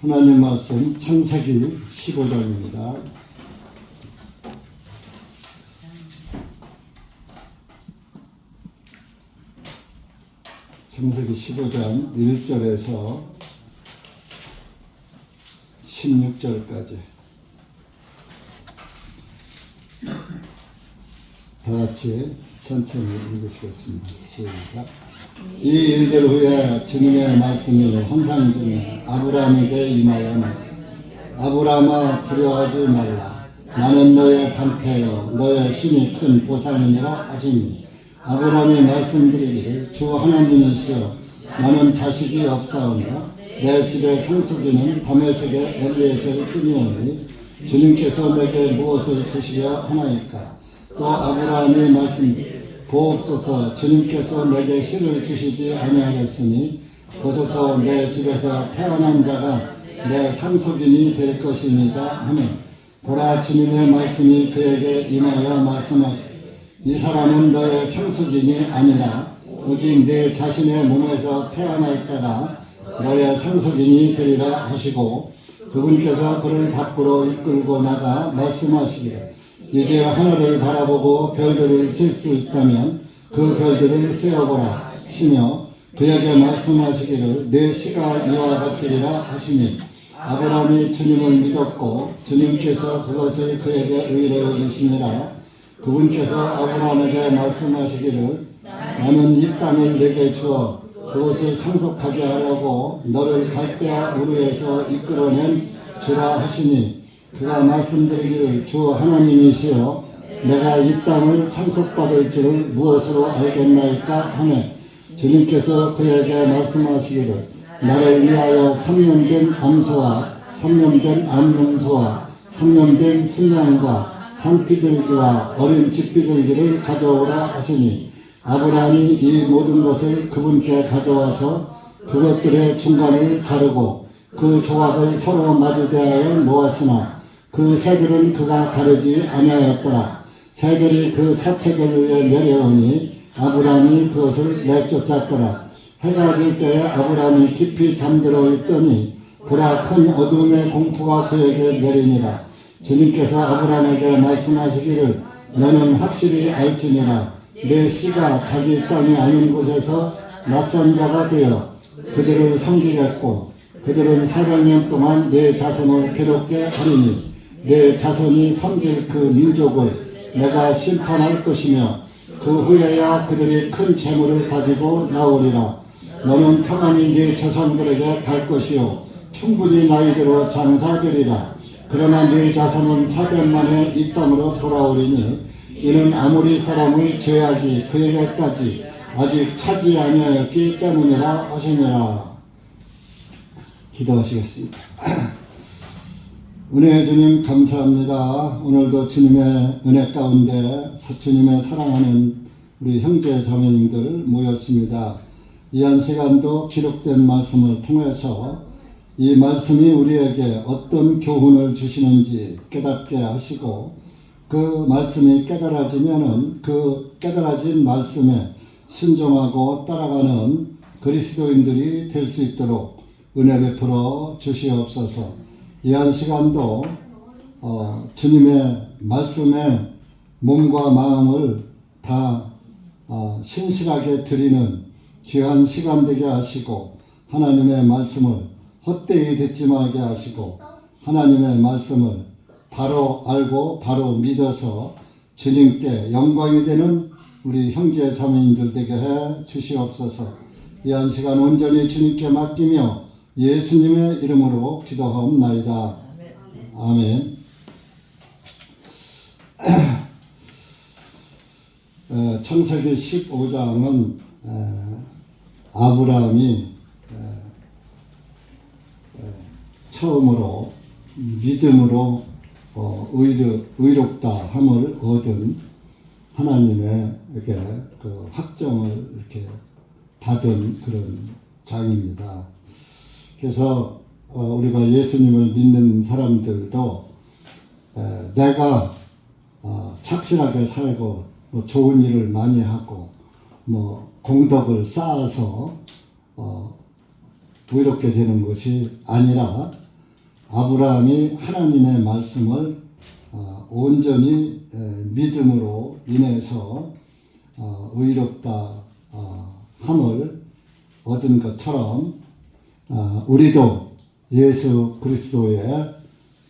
하나님 말씀 창세기 15장입니다. 창세기 15장 1절에서 16절까지 다 같이 천천히 읽으시겠습니다. 시작. 이 일들 후에 주님의 말씀이 환상 중에 아브라함에게 임하여 아브라함아 두려워하지 말라. 나는 너의 방패요 너의 신이 큰 보상이니라 하시니 아브라함이 말씀드리기를 주 하나님이시여 나는 자식이 없사오며 내 집의 상속이는 다메섹의 엘리에셀 뿐이오니 주님께서 내게 무엇을 주시려 하나이까. 또 아브라함이 말씀드리기를 보옵소서 주님께서 내게 씨를 주시지 아니하였으니 보소서 내 집에서 태어난 자가 내 상속인이 될 것이니이다 하며 보라 주님의 말씀이 그에게 임하여 말씀하시되 이 사람은 너의 상속인이 아니라 오직 내 자신의 몸에서 태어날 자가 너의 상속인이 되리라 하시고 그분께서 그를 밖으로 이끌고 나가 말씀하시기를 이제 하늘을 바라보고 별들을 셀 수 있다면 그 별들을 세어보라 하시며 그에게 말씀하시기를 내 씨가 이와 같으리라 하시니 아브라함이 주님을 믿었고 주님께서 그것을 그에게 의로 여기시니라. 그분께서 아브라함에게 말씀하시기를 나는 이 땅을 내게 주어 그것을 상속하게 하려고 너를 갈대아 우르에서 이끌어낸 주라 하시니 그가 말씀드리기를 주 하나님이시여 내가 이 땅을 상속받을 줄을 무엇으로 알겠나이까 하며 주님께서 그에게 말씀하시기를 나를 위하여 3년 된 암소와 3년 된 암염소와 3년 된 순양과 산비둘기와 어린 집비둘기를 가져오라 하시니 아브라함이 이 모든 것을 그분께 가져와서 그것들의 중간을 가르고 그 조각을 서로 마주대하여 모았으나 그 새들은 그가 가르지 아니하였더라. 새들이 그 사체들 위에 내려오니 아브라함이 그것을 내쫓았더라. 해가 질 때에 아브라함이 깊이 잠들어 있더니 보라 큰 어둠의 공포가 그에게 내리니라. 주님께서 아브라함에게 말씀하시기를 너는 확실히 알지니라. 내 씨가 자기 땅이 아닌 곳에서 낯선 자가 되어 그들을 섬기겠고 그들은 400년 동안 내 자손을 괴롭게 하리니 내 자손이 섬길 그 민족을 내가 심판할 것이며 그 후에야 그들이 큰 재물을 가지고 나오리라. 너는 평안히 네 자손들에게 갈 것이요 충분히 나이대로 장사되리라. 그러나 네 자손은 400 만에 이 땅으로 돌아오리니 이는 아모리 사람의 죄악이 그에게까지 아직 차지 아니하였기 때문이라 하시니라. 기도하시겠습니다. 은혜의 주님 감사합니다. 오늘도 주님의 은혜 가운데 주님의 사랑하는 우리 형제 자매님들 모였습니다. 이 한 시간도 기록된 말씀을 통해서 이 말씀이 우리에게 어떤 교훈을 주시는지 깨닫게 하시고 그 말씀이 깨달아지면은 그 깨달아진 말씀에 순종하고 따라가는 그리스도인들이 될 수 있도록 은혜 베풀어 주시옵소서. 이 한 시간도 주님의 말씀에 몸과 마음을 다 신실하게 드리는 귀한 시간 되게 하시고 하나님의 말씀을 헛되이 듣지 말게 하시고 하나님의 말씀을 바로 알고 바로 믿어서 주님께 영광이 되는 우리 형제 자매님들 되게 해 주시옵소서. 이 한 시간 온전히 주님께 맡기며 예수님의 이름으로 기도하옵나이다. 아멘. 창세기 15장은 아브라함이 처음으로 믿음으로 의롭다 함을 얻은 하나님의 이렇게 그 확정을 이렇게 받은 그런 장입니다. 그래서 우리가 예수님을 믿는 사람들도 내가 착실하게 살고 좋은 일을 많이 하고 공덕을 쌓아서 의롭게 되는 것이 아니라 아브라함이 하나님의 말씀을 온전히 믿음으로 인해서 의롭다 함을 얻은 것처럼 우리도 예수 그리스도의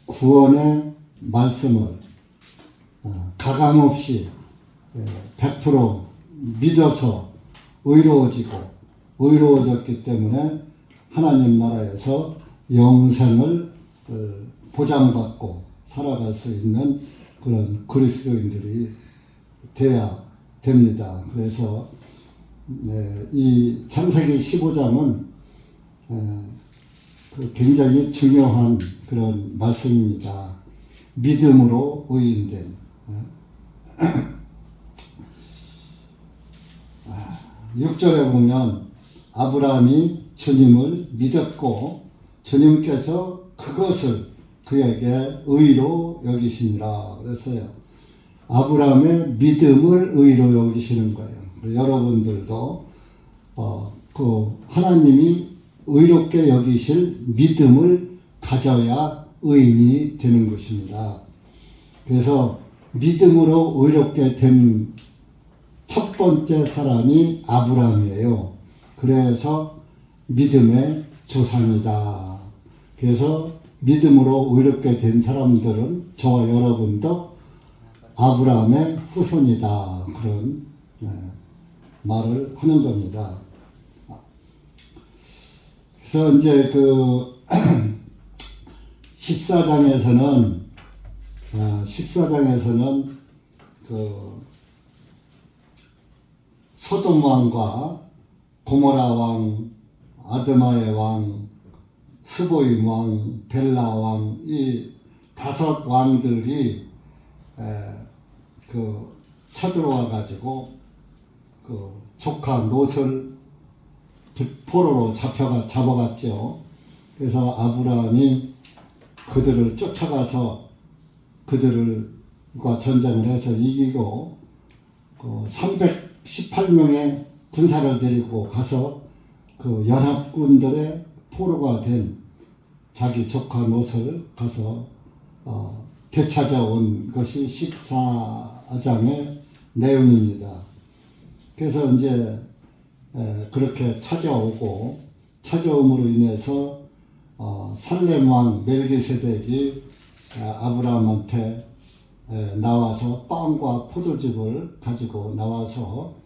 구원의 말씀을 가감없이 100% 믿어서 의로워졌기 때문에 하나님 나라에서 영생을 보장받고 살아갈 수 있는 그런 그리스도인들이 돼야 됩니다. 그래서 이 창세기 15장은 굉장히 중요한 그런 말씀입니다. 믿음으로 의인된 6절에 보면 아브라함이 주님을 믿었고 주님께서 그것을 그에게 의로 여기시니라 그랬어요. 아브라함의 믿음을 의로 여기시는 거예요. 여러분들도 그 하나님이 의롭게 여기실 믿음을 가져야 의인이 되는 것입니다. 그래서 믿음으로 의롭게 된 첫 번째 사람이 아브라함이에요. 그래서 믿음의 조상이다. 그래서 믿음으로 의롭게 된 사람들은 저와 여러분도 아브라함의 후손이다. 그런 말을 하는 겁니다. 그래서 이제 그 14장에서는 그 소돔 왕과 고모라 왕, 아드마의 왕, 스보임 왕, 벨라 왕, 이 5 왕들이 그 쳐들어와 가지고 그 조카 롯을 포로로 잡아갔죠. 그래서 아브라함이 그들을 쫓아가서 그들과 전쟁을 해서 이기고 318명의 군사를 데리고 가서 그 연합군들의 포로가 된 자기 조카 롯을 가서 되찾아온 것이 14장의 내용입니다. 그래서 이제 그렇게 찾아옴으로 인해서 살렘 왕 멜기세덱이 아브라함한테 나와서 빵과 포도즙을 가지고 나와서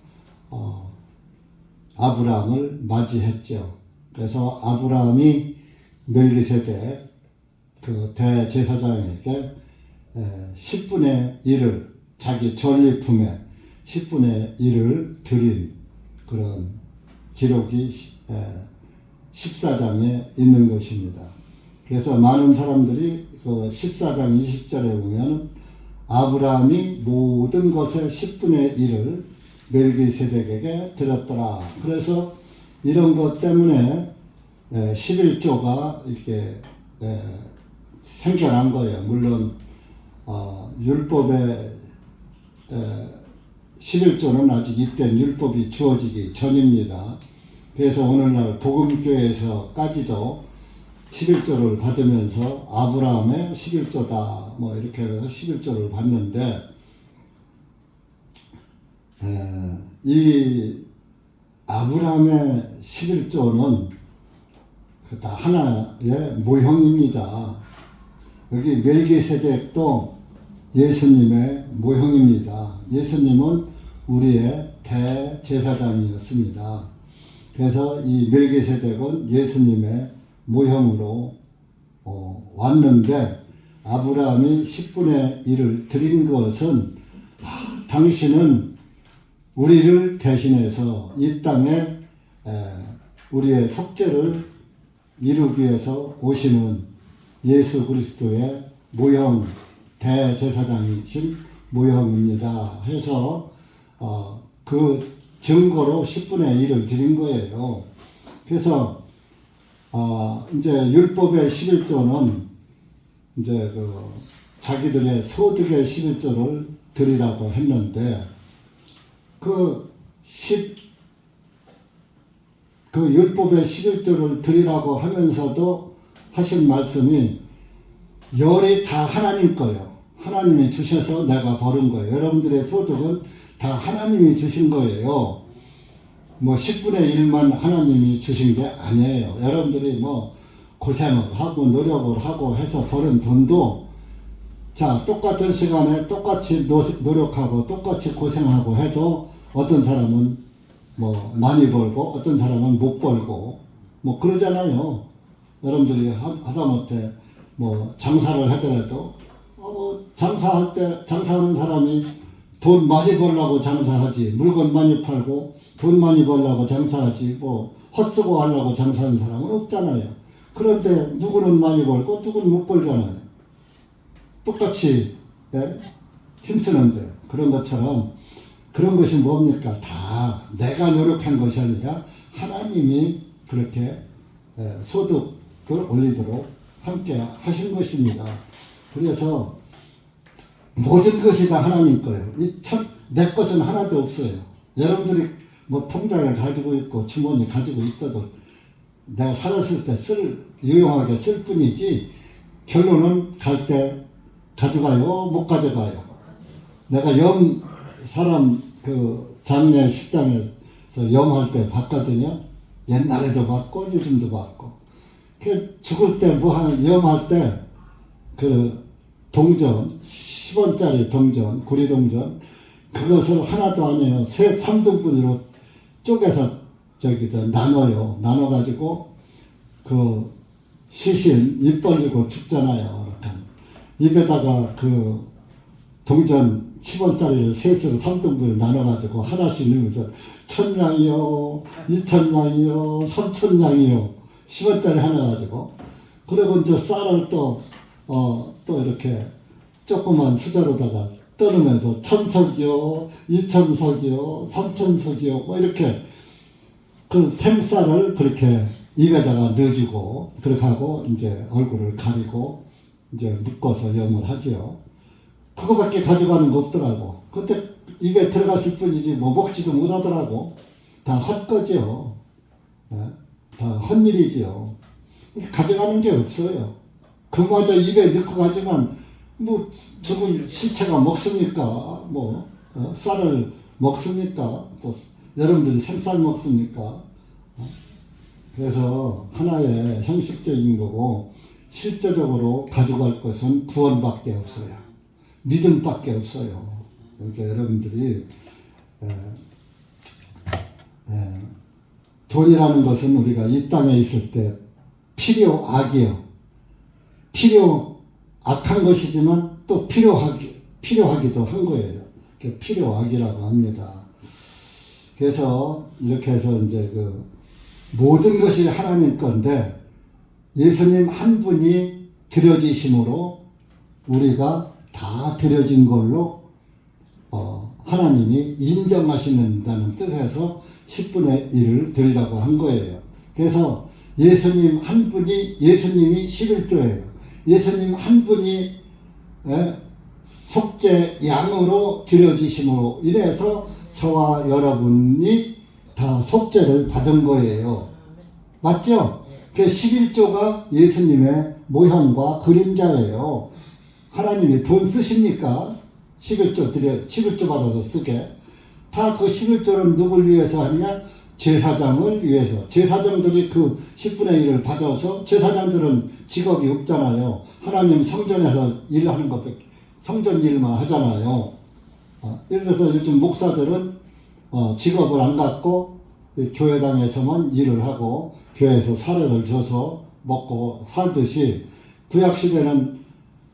아브라함을 맞이했죠. 그래서 아브라함이 멜기세덱 그 대제사장에게 10분의 1을 자기 전리품의 10분의 1을 드린 그런 기록이 14장에 있는 것입니다. 그래서 많은 사람들이 그 14장 20절에 보면 아브라함이 모든 것의 10분의 1을 멜기세덱에게 드렸더라. 그래서 이런 것 때문에 11조가 이렇게 생겨난 거예요. 물론 율법의 11조는 아직 이때 율법이 주어지기 전입니다. 그래서 오늘날 복음교회에서까지도 11조를 받으면서 아브라함의 11조다 뭐 이렇게 해서 11조를 받는데 이 아브라함의 11조는 다 하나의 모형입니다. 여기 멜기세덱도 예수님의 모형입니다. 예수님은 우리의 대제사장이었습니다. 그래서 이 멜기세덱은 예수님의 모형으로 왔는데 아브라함이 10분의 1을 드린 것은 당신은 우리를 대신해서 이 땅에 우리의 속죄를 이루기 위해서 오시는 예수 그리스도의 모형 대제사장이신 모형입니다. 해서 그 증거로 10분의 1을 드린 거예요. 그래서 이제 율법의 11조는 이제 그 자기들의 소득의 11조를 드리라고 했는데 그 그 율법의 11조를 드리라고 하면서도 하신 말씀이 열이 다 하나님 거예요. 하나님이 주셔서 내가 버는 거예요. 여러분들의 소득은 다 하나님이 주신 거예요. 뭐 10분의 1만 하나님이 주신 게 아니에요. 여러분들이 뭐 고생을 하고 노력을 하고 해서 버는 돈도 자, 똑같은 시간에 똑같이 노력하고 똑같이 고생하고 해도 어떤 사람은 뭐 많이 벌고 어떤 사람은 못 벌고 뭐 그러잖아요. 여러분들이 하다못해 뭐 장사를 하더라도 뭐 장사할 때 장사하는 사람이 돈 많이 벌려고 장사하지, 물건 많이 팔고 돈 많이 벌려고 장사하지, 뭐 헛쓰고 하려고 장사하는 사람은 없잖아요. 그런데 누구는 많이 벌고 누구는 못 벌잖아요. 똑같이 힘쓰는데 그런 것처럼 그런 것이 뭡니까? 다 내가 노력한 것이 아니라 하나님이 그렇게 소득을 올리도록 함께 하신 것입니다. 그래서 모든 것이 다 하나님 거예요. 내 것은 하나도 없어요. 여러분들이 뭐 통장에 가지고 있고 주머니 가지고 있어도 내가 살았을 때 유용하게 쓸 뿐이지 결론은 갈 때 가져가요? 못 가져가요? 내가 사람 장례 식장에서 염할 때 봤거든요. 옛날에도 봤고 요즘도 봤고. 죽을 때 염할 때 동전 10원짜리 동전 구리동전 그것을 하나도 안 해요. 3등분으로 쪼개서 나눠요. 나눠가지고 시신 입 벌리고 죽잖아요. 입에다가 동전 10원짜리를 셋으로 3등분을 나눠가지고 하나씩 넣으면서 1000냥이요, 2000냥이요, 3000냥이요 10원짜리 하나 가지고 그리고 이제 쌀을 또 이렇게 조그만 수저로다가 떠르면서 1000석이요, 2000석이요, 3000석이요 뭐 이렇게 생쌀을 그렇게 입에다가 넣어주고 그렇게 하고 이제 얼굴을 가리고 이제 묶어서 염을 하지요. 그거밖에 가져가는 거 없더라고. 근데 입에 들어갔을 뿐이지 뭐 먹지도 못하더라고. 다 헛거죠. 다 헛일이지요. 가져가는 게 없어요. 그마저 입에 넣고 가지만 뭐 죽은 시체가 먹습니까? 쌀을 먹습니까? 또 여러분들이 생쌀 먹습니까? 그래서 하나의 형식적인 거고 실제적으로 가져갈 것은 구원밖에 없어요. 믿음밖에 없어요. 그러니까 여러분들이 돈이라는 것은 우리가 이 땅에 있을 때 필요악이요. 악한 것이지만 또 필요하기도 한 거예요. 필요악이라고 합니다. 그래서 이렇게 해서 이제 모든 것이 하나님 건데 예수님 한 분이 드려지심으로 우리가 다 드려진 걸로 하나님이 인정하시는다는 뜻에서 10분의 1을 드리라고 한 거예요. 그래서 예수님 한 분이 예수님이 11조예요. 예수님 한 분이 속죄 양으로 드려지심으로 인해서 저와 여러분이 다 속죄를 받은 거예요. 맞죠? 그 11조가 예수님의 모형과 그림자예요. 하나님이 돈 쓰십니까? 11조 받아서 쓰게. 다 그 11조는 누굴 위해서 하느냐? 제사장을 위해서. 제사장들이 그 10분의 1을 받아서 제사장들은 직업이 없잖아요. 하나님 성전에서 일하는 것밖에 성전 일만 하잖아요. 예를 들어서 요즘 목사들은 직업을 안 갖고 교회당에서만 일을 하고 교회에서 사례를 줘서 먹고 살듯이 구약시대는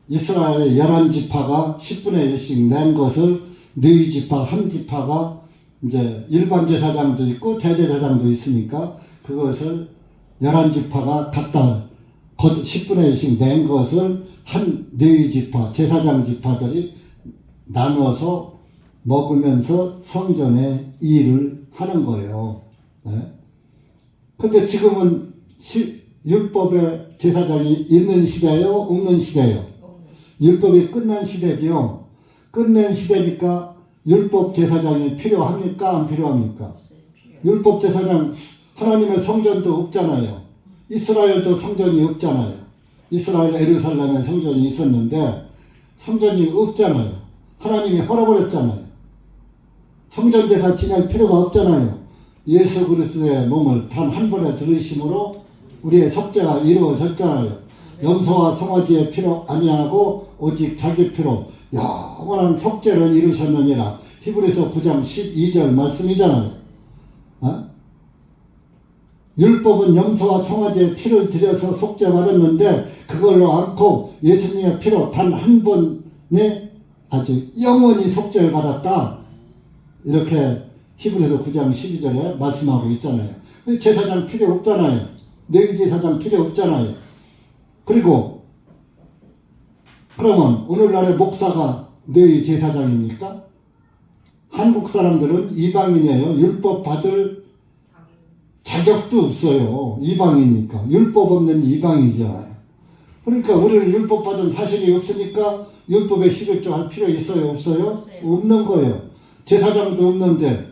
이스라엘의 11지파가 10분의 1씩 낸 것을 너희 지파 한 지파가 이제 일반 제사장도 있고 대제사장도 있으니까 그것을 11지파가 갖다 10분의 1씩 낸 것을 너희 지파 제사장 지파들이 나눠서 먹으면서 성전에 일을 하는 거예요. 근데 지금은 율법의 제사장이 있는 시대요? 없는 시대요? 율법이 끝난 시대죠. 끝낸 시대니까 율법 제사장이 필요합니까? 안 필요합니까? 율법 제사장 하나님의 성전도 없잖아요. 이스라엘도 성전이 없잖아요. 이스라엘 예루살렘에 성전이 있었는데 성전이 없잖아요. 하나님이 헐어버렸잖아요. 성전 제사 지낼 필요가 없잖아요. 예수 그리스도의 몸을 단 한 번에 들으심으로 우리의 속죄가 이루어졌잖아요. 염소와 송아지의 피로 아니하고 오직 자기 피로 영원한 속죄를 이루셨느니라. 히브리서 9장 12절 말씀이잖아요. 어? 율법은 염소와 송아지의 피를 들여서 속죄받았는데 그걸로 않고 예수님의 피로 단 한 번에 아주 영원히 속죄를 받았다. 이렇게 히브리서 9장 12절에 말씀하고 있잖아요. 제사장 필요 없잖아요. 너희 제사장 필요 없잖아요. 그리고 그러면 오늘날의 목사가 너희 제사장입니까? 한국 사람들은 이방인이에요. 율법 받을 자격도 없어요. 이방이니까. 율법 없는 이방이잖아요. 그러니까 우리는 율법 받은 사실이 없으니까 율법에 실효할 필요 있어요? 없어요? 없는 거예요. 제사장도 없는데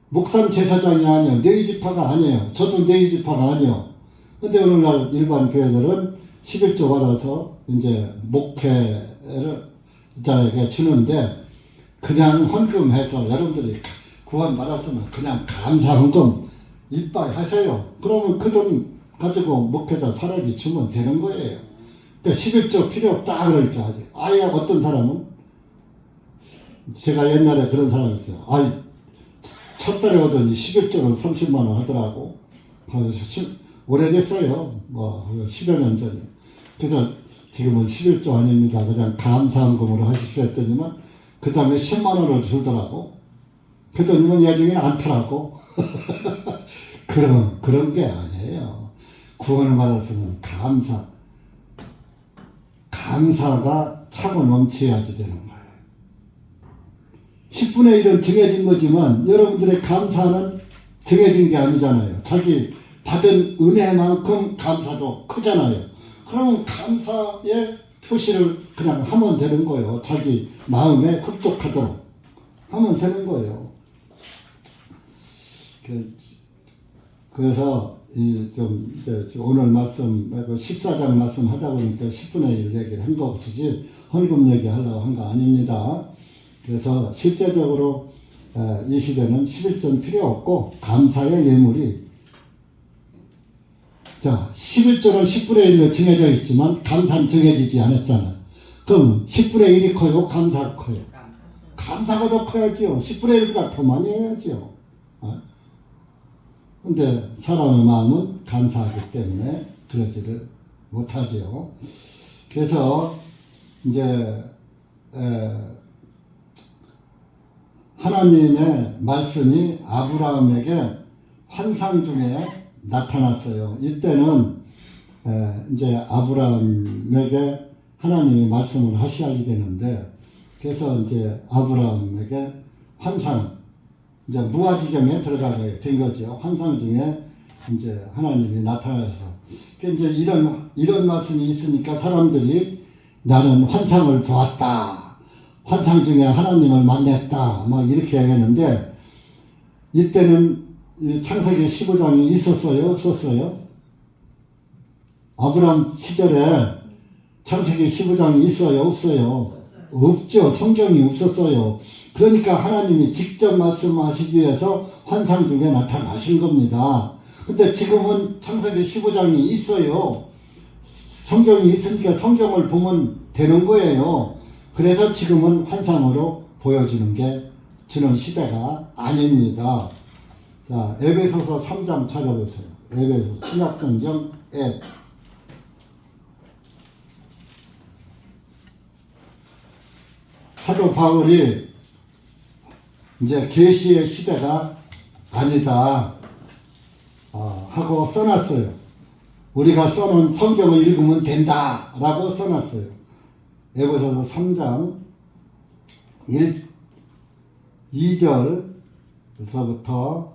목사는 제사장이 아니에요. 내의 지파가 아니에요. 저도 내의 지파가 아니에요. 근데 오늘날 일반 교회들은 11조 받아서 이제 목회를 자에게 주는데 그냥 헌금해서 여러분들이 구원 받았으면 그냥 감사 헌금 이빠이 하세요. 그러면 그 돈 가지고 목회자 사람이 주면 되는 거예요. 그러니까 11조 필요 없다 그러니까 하지. 아예 어떤 사람은 제가 옛날에 그런 사람이 있어요. 아이 첫 달에 오더니 11조는 30만 원 하더라고. 오래됐어요. 뭐 10여 년 전에. 그래서 지금은 11조 아닙니다. 그냥 감사헌금으로 하십시오 했더니만 그 다음에 10만 원을 주더라고. 그랬더니만 나중에는 않더라고. 그런 게 아니에요. 구원을 받았으면 감사가 차고 넘쳐야지 되는 거예요. 10분의 1은 정해진 거지만 여러분들의 감사는 정해진 게 아니잖아요. 자기 받은 은혜만큼 감사도 크잖아요. 그러면 감사의 표시를 그냥 하면 되는 거예요. 자기 마음에 흡족하도록 하면 되는 거예요. 그래서 좀 이제 오늘 말씀 14장 말씀 하다 보니까 10분의 1 얘기를 한 것이지 헌금 얘기 하려고 한 거 아닙니다. 그래서 실제적으로 이 시대는 11조는 필요 없고 감사의 예물이 자 11조는 10분의 1로 정해져 있지만 감사는 정해지지 않았잖아요. 그럼 10분의 1이 커요? 감사가 커요? 감사가 더 커야지요. 10분의 1보다 더 많이 해야지요. 근데 사람의 마음은 감사하기 때문에 그러지를 못하지요. 그래서 이제 하나님의 말씀이 아브라함에게 환상 중에 나타났어요. 이때는 이제 아브라함에게 하나님이 말씀을 하셔야 되는데 그래서 이제 아브라함에게 환상 이제 무아지경에 들어가게 된 거죠. 환상 중에 이제 하나님이 나타나셔서 이제 이런 말씀이 있으니까 사람들이 나는 환상을 보았다. 환상 중에 하나님을 만났다. 막 이렇게 얘기했는데 이때는 창세기 15장이 있었어요? 없었어요? 아브라함 시절에 창세기 15장이 있어요? 없어요? 없죠. 성경이 없었어요. 그러니까 하나님이 직접 말씀하시기 위해서 환상 중에 나타나신 겁니다. 근데 지금은 창세기 15장이 있어요. 성경이 있으니까 성경을 보면 되는 거예요. 그래서 지금은 환상으로 보여주는 게 주는 시대가 아닙니다. 자, 에베소서 3장 찾아보세요. 에베소 신약성경 사도 바울이 이제 계시의 시대가 아니다 하고 써놨어요. 우리가 써놓은 성경을 읽으면 된다 라고 써놨어요. 에베소서 3장 2절부터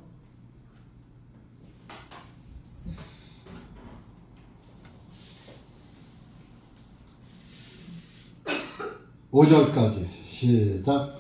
5절까지 시작.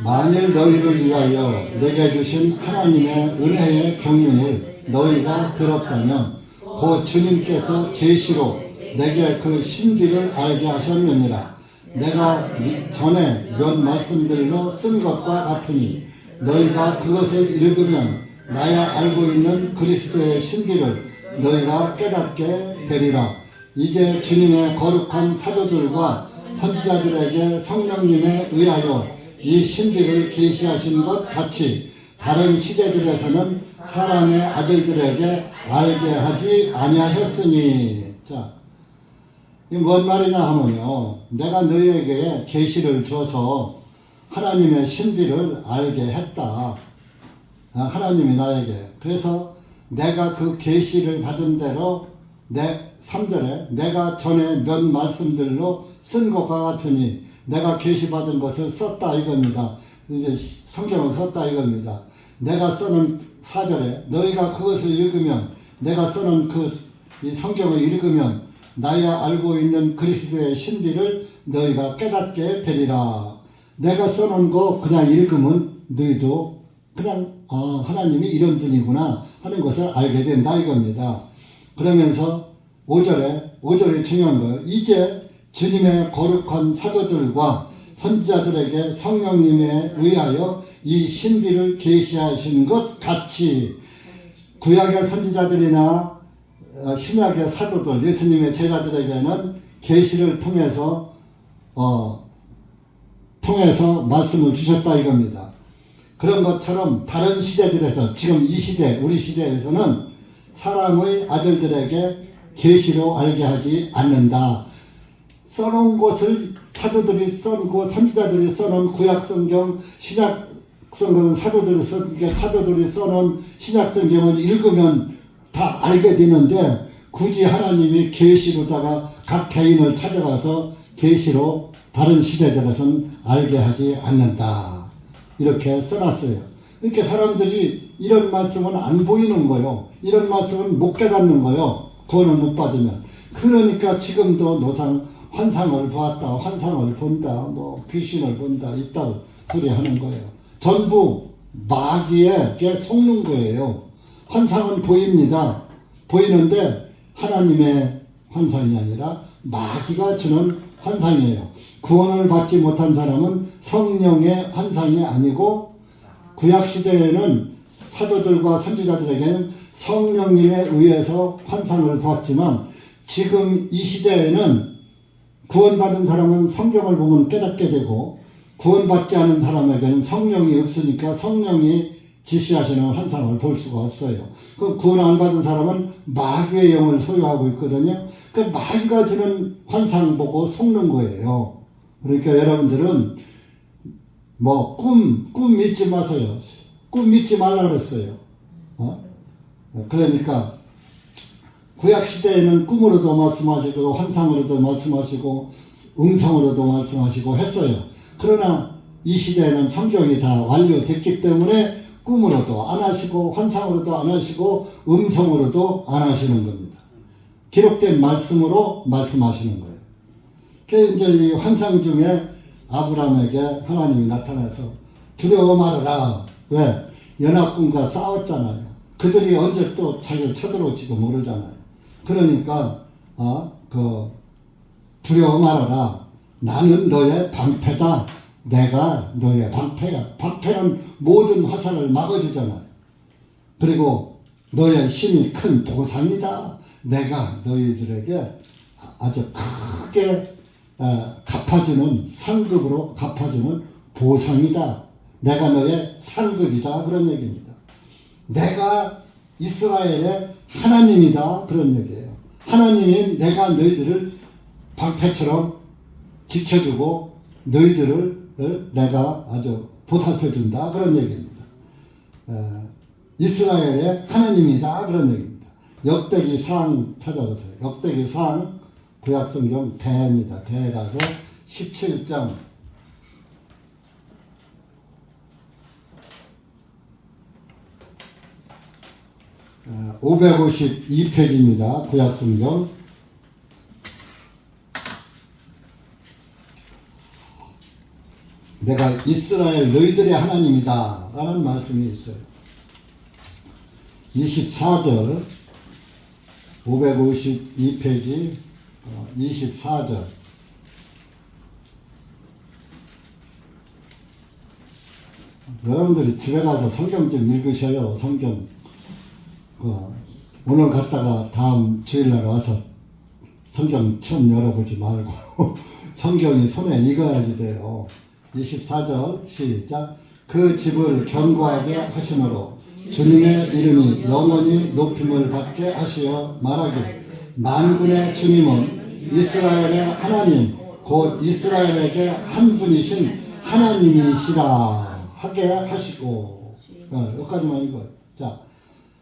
만일 너희를 위하여 내게 주신 하나님의 은혜의 경륜을 너희가 들었다면 곧 주님께서 계시로 내게 그 신비를 알게 하셨느니라. 내가 전에 몇 말씀들로 쓴 것과 같으니 너희가 그것을 읽으면 나야 알고 있는 그리스도의 신비를 너희가 깨닫게 되리라. 이제 주님의 거룩한 사도들과 선지자들에게 성령님에 의하여 이 신비를 계시하신 것 같이 다른 시대들에서는 사람의 아들들에게 알게 하지 아니하셨으니. 자, 이 뭔 말이냐 하면요, 내가 너희에게 계시를 줘서 하나님의 신비를 알게 했다. 하나님이 나에게. 그래서 내가 그 계시를 받은 대로 3절에 내가 전에 몇 말씀들로 쓴 것과 같으니 내가 계시 받은 것을 썼다 이겁니다. 이제 성경을 썼다 이겁니다. 내가 써는 4절에 너희가 그것을 읽으면, 내가 써는 이 성경을 읽으면 나야 알고 있는 그리스도의 신비를 너희가 깨닫게 되리라. 내가 써놓은 거 그냥 읽으면 너희도 그냥 하나님이 이런 분이구나 하는 것을 알게 된다 이겁니다. 그러면서 5절에 중요한 거예요. 이제 주님의 거룩한 사도들과 선지자들에게 성령님에 의하여 이 신비를 계시하신 것 같이 구약의 선지자들이나 신약의 사도들, 예수님의 제자들에게는 계시를 통해서 말씀을 주셨다 이겁니다. 그런 것처럼 다른 시대들에서, 지금 이 시대, 우리 시대에서는 사람의 아들들에게 계시로 알게 하지 않는다. 써놓은 것을 사도들이 써놓고 선지자들이 써놓은 구약성경, 신약성경은 사도들이 써놓은 신약성경을 읽으면 다 알게 되는데 굳이 하나님이 계시로다가 각 개인을 찾아가서 계시로 다른 시대들에서는 알게 하지 않는다. 이렇게 써놨어요. 이렇게 사람들이 이런 말씀은 안 보이는 거요. 이런 말씀은 못 깨닫는 거요. 구원을 못 받으면. 그러니까 지금도 노상 환상을 보았다, 환상을 본다, 귀신을 본다, 있다고 소리하는 거예요. 전부 마귀에게 속는 거예요. 환상은 보입니다. 보이는데 하나님의 환상이 아니라 마귀가 주는 환상이에요. 구원을 받지 못한 사람은 성령의 환상이 아니고, 구약시대에는 사도들과 선지자들에게는 성령님에 의해서 환상을 보았지만 지금 이 시대에는 구원받은 사람은 성경을 보면 깨닫게 되고, 구원받지 않은 사람에게는 성령이 없으니까 성령이 지시하시는 환상을 볼 수가 없어요. 그 구원 안 받은 사람은 마귀의 영을 소유하고 있거든요. 그 마귀가 주는 환상 보고 속는 거예요. 그러니까 여러분들은 꿈 믿지 마세요. 꿈 믿지 말라 그랬어요. 그러니까 구약 시대에는 꿈으로도 말씀하시고 환상으로도 말씀하시고 음성으로도 말씀하시고 했어요. 그러나 이 시대에는 성경이 다 완료됐기 때문에 꿈으로도 안 하시고 환상으로도 안 하시고 음성으로도 안 하시는 겁니다. 기록된 말씀으로 말씀하시는 거예요. 그래서 이제 이 환상 중에 아브라함에게 하나님이 나타나서 두려워 말아라. 왜? 연합군과 싸웠잖아요. 그들이 언제 또 자기를 쳐들어올지도 모르잖아요. 그러니까 두려워 말아라. 나는 너의 방패다. 내가 너의 방패야. 방패는 모든 화살을 막아주잖아요. 그리고 너의 힘이 큰 보상이다. 내가 너희들에게 아주 크게 갚아주는, 상급으로 갚아주는 보상이다. 내가 너의 상급이다. 그런 얘기입니다. 내가 이스라엘의 하나님이다. 그런 얘기예요. 하나님이 내가 너희들을 방패처럼 지켜주고 너희들을 내가 아주 보살펴준다. 그런 얘기입니다. 이스라엘의 하나님이다. 그런 얘기입니다. 역대기상 찾아보세요. 역대기상 구약성경 대입니다. 대에 가서 17장 552페이지입니다. 구약성경. 내가 이스라엘 너희들의 하나님이다 라는 말씀이 있어요. 24절 552페이지 24절 여러분들이 집에 가서 성경 좀 읽으셔요. 성경 오늘 갔다가 다음 주일날 와서 성경 처음 열어보지 말고 성경이 손에 익어야지 돼요. 24절 시작. 그 집을 견고하게 하심으로 주님의 이름이 영원히 높임을 받게 하시어 말하기를 만군의 주님은 이스라엘의 하나님 곧 이스라엘에게 한 분이신 하나님이시라 하게 하시고 여기까지만 읽어요. 자,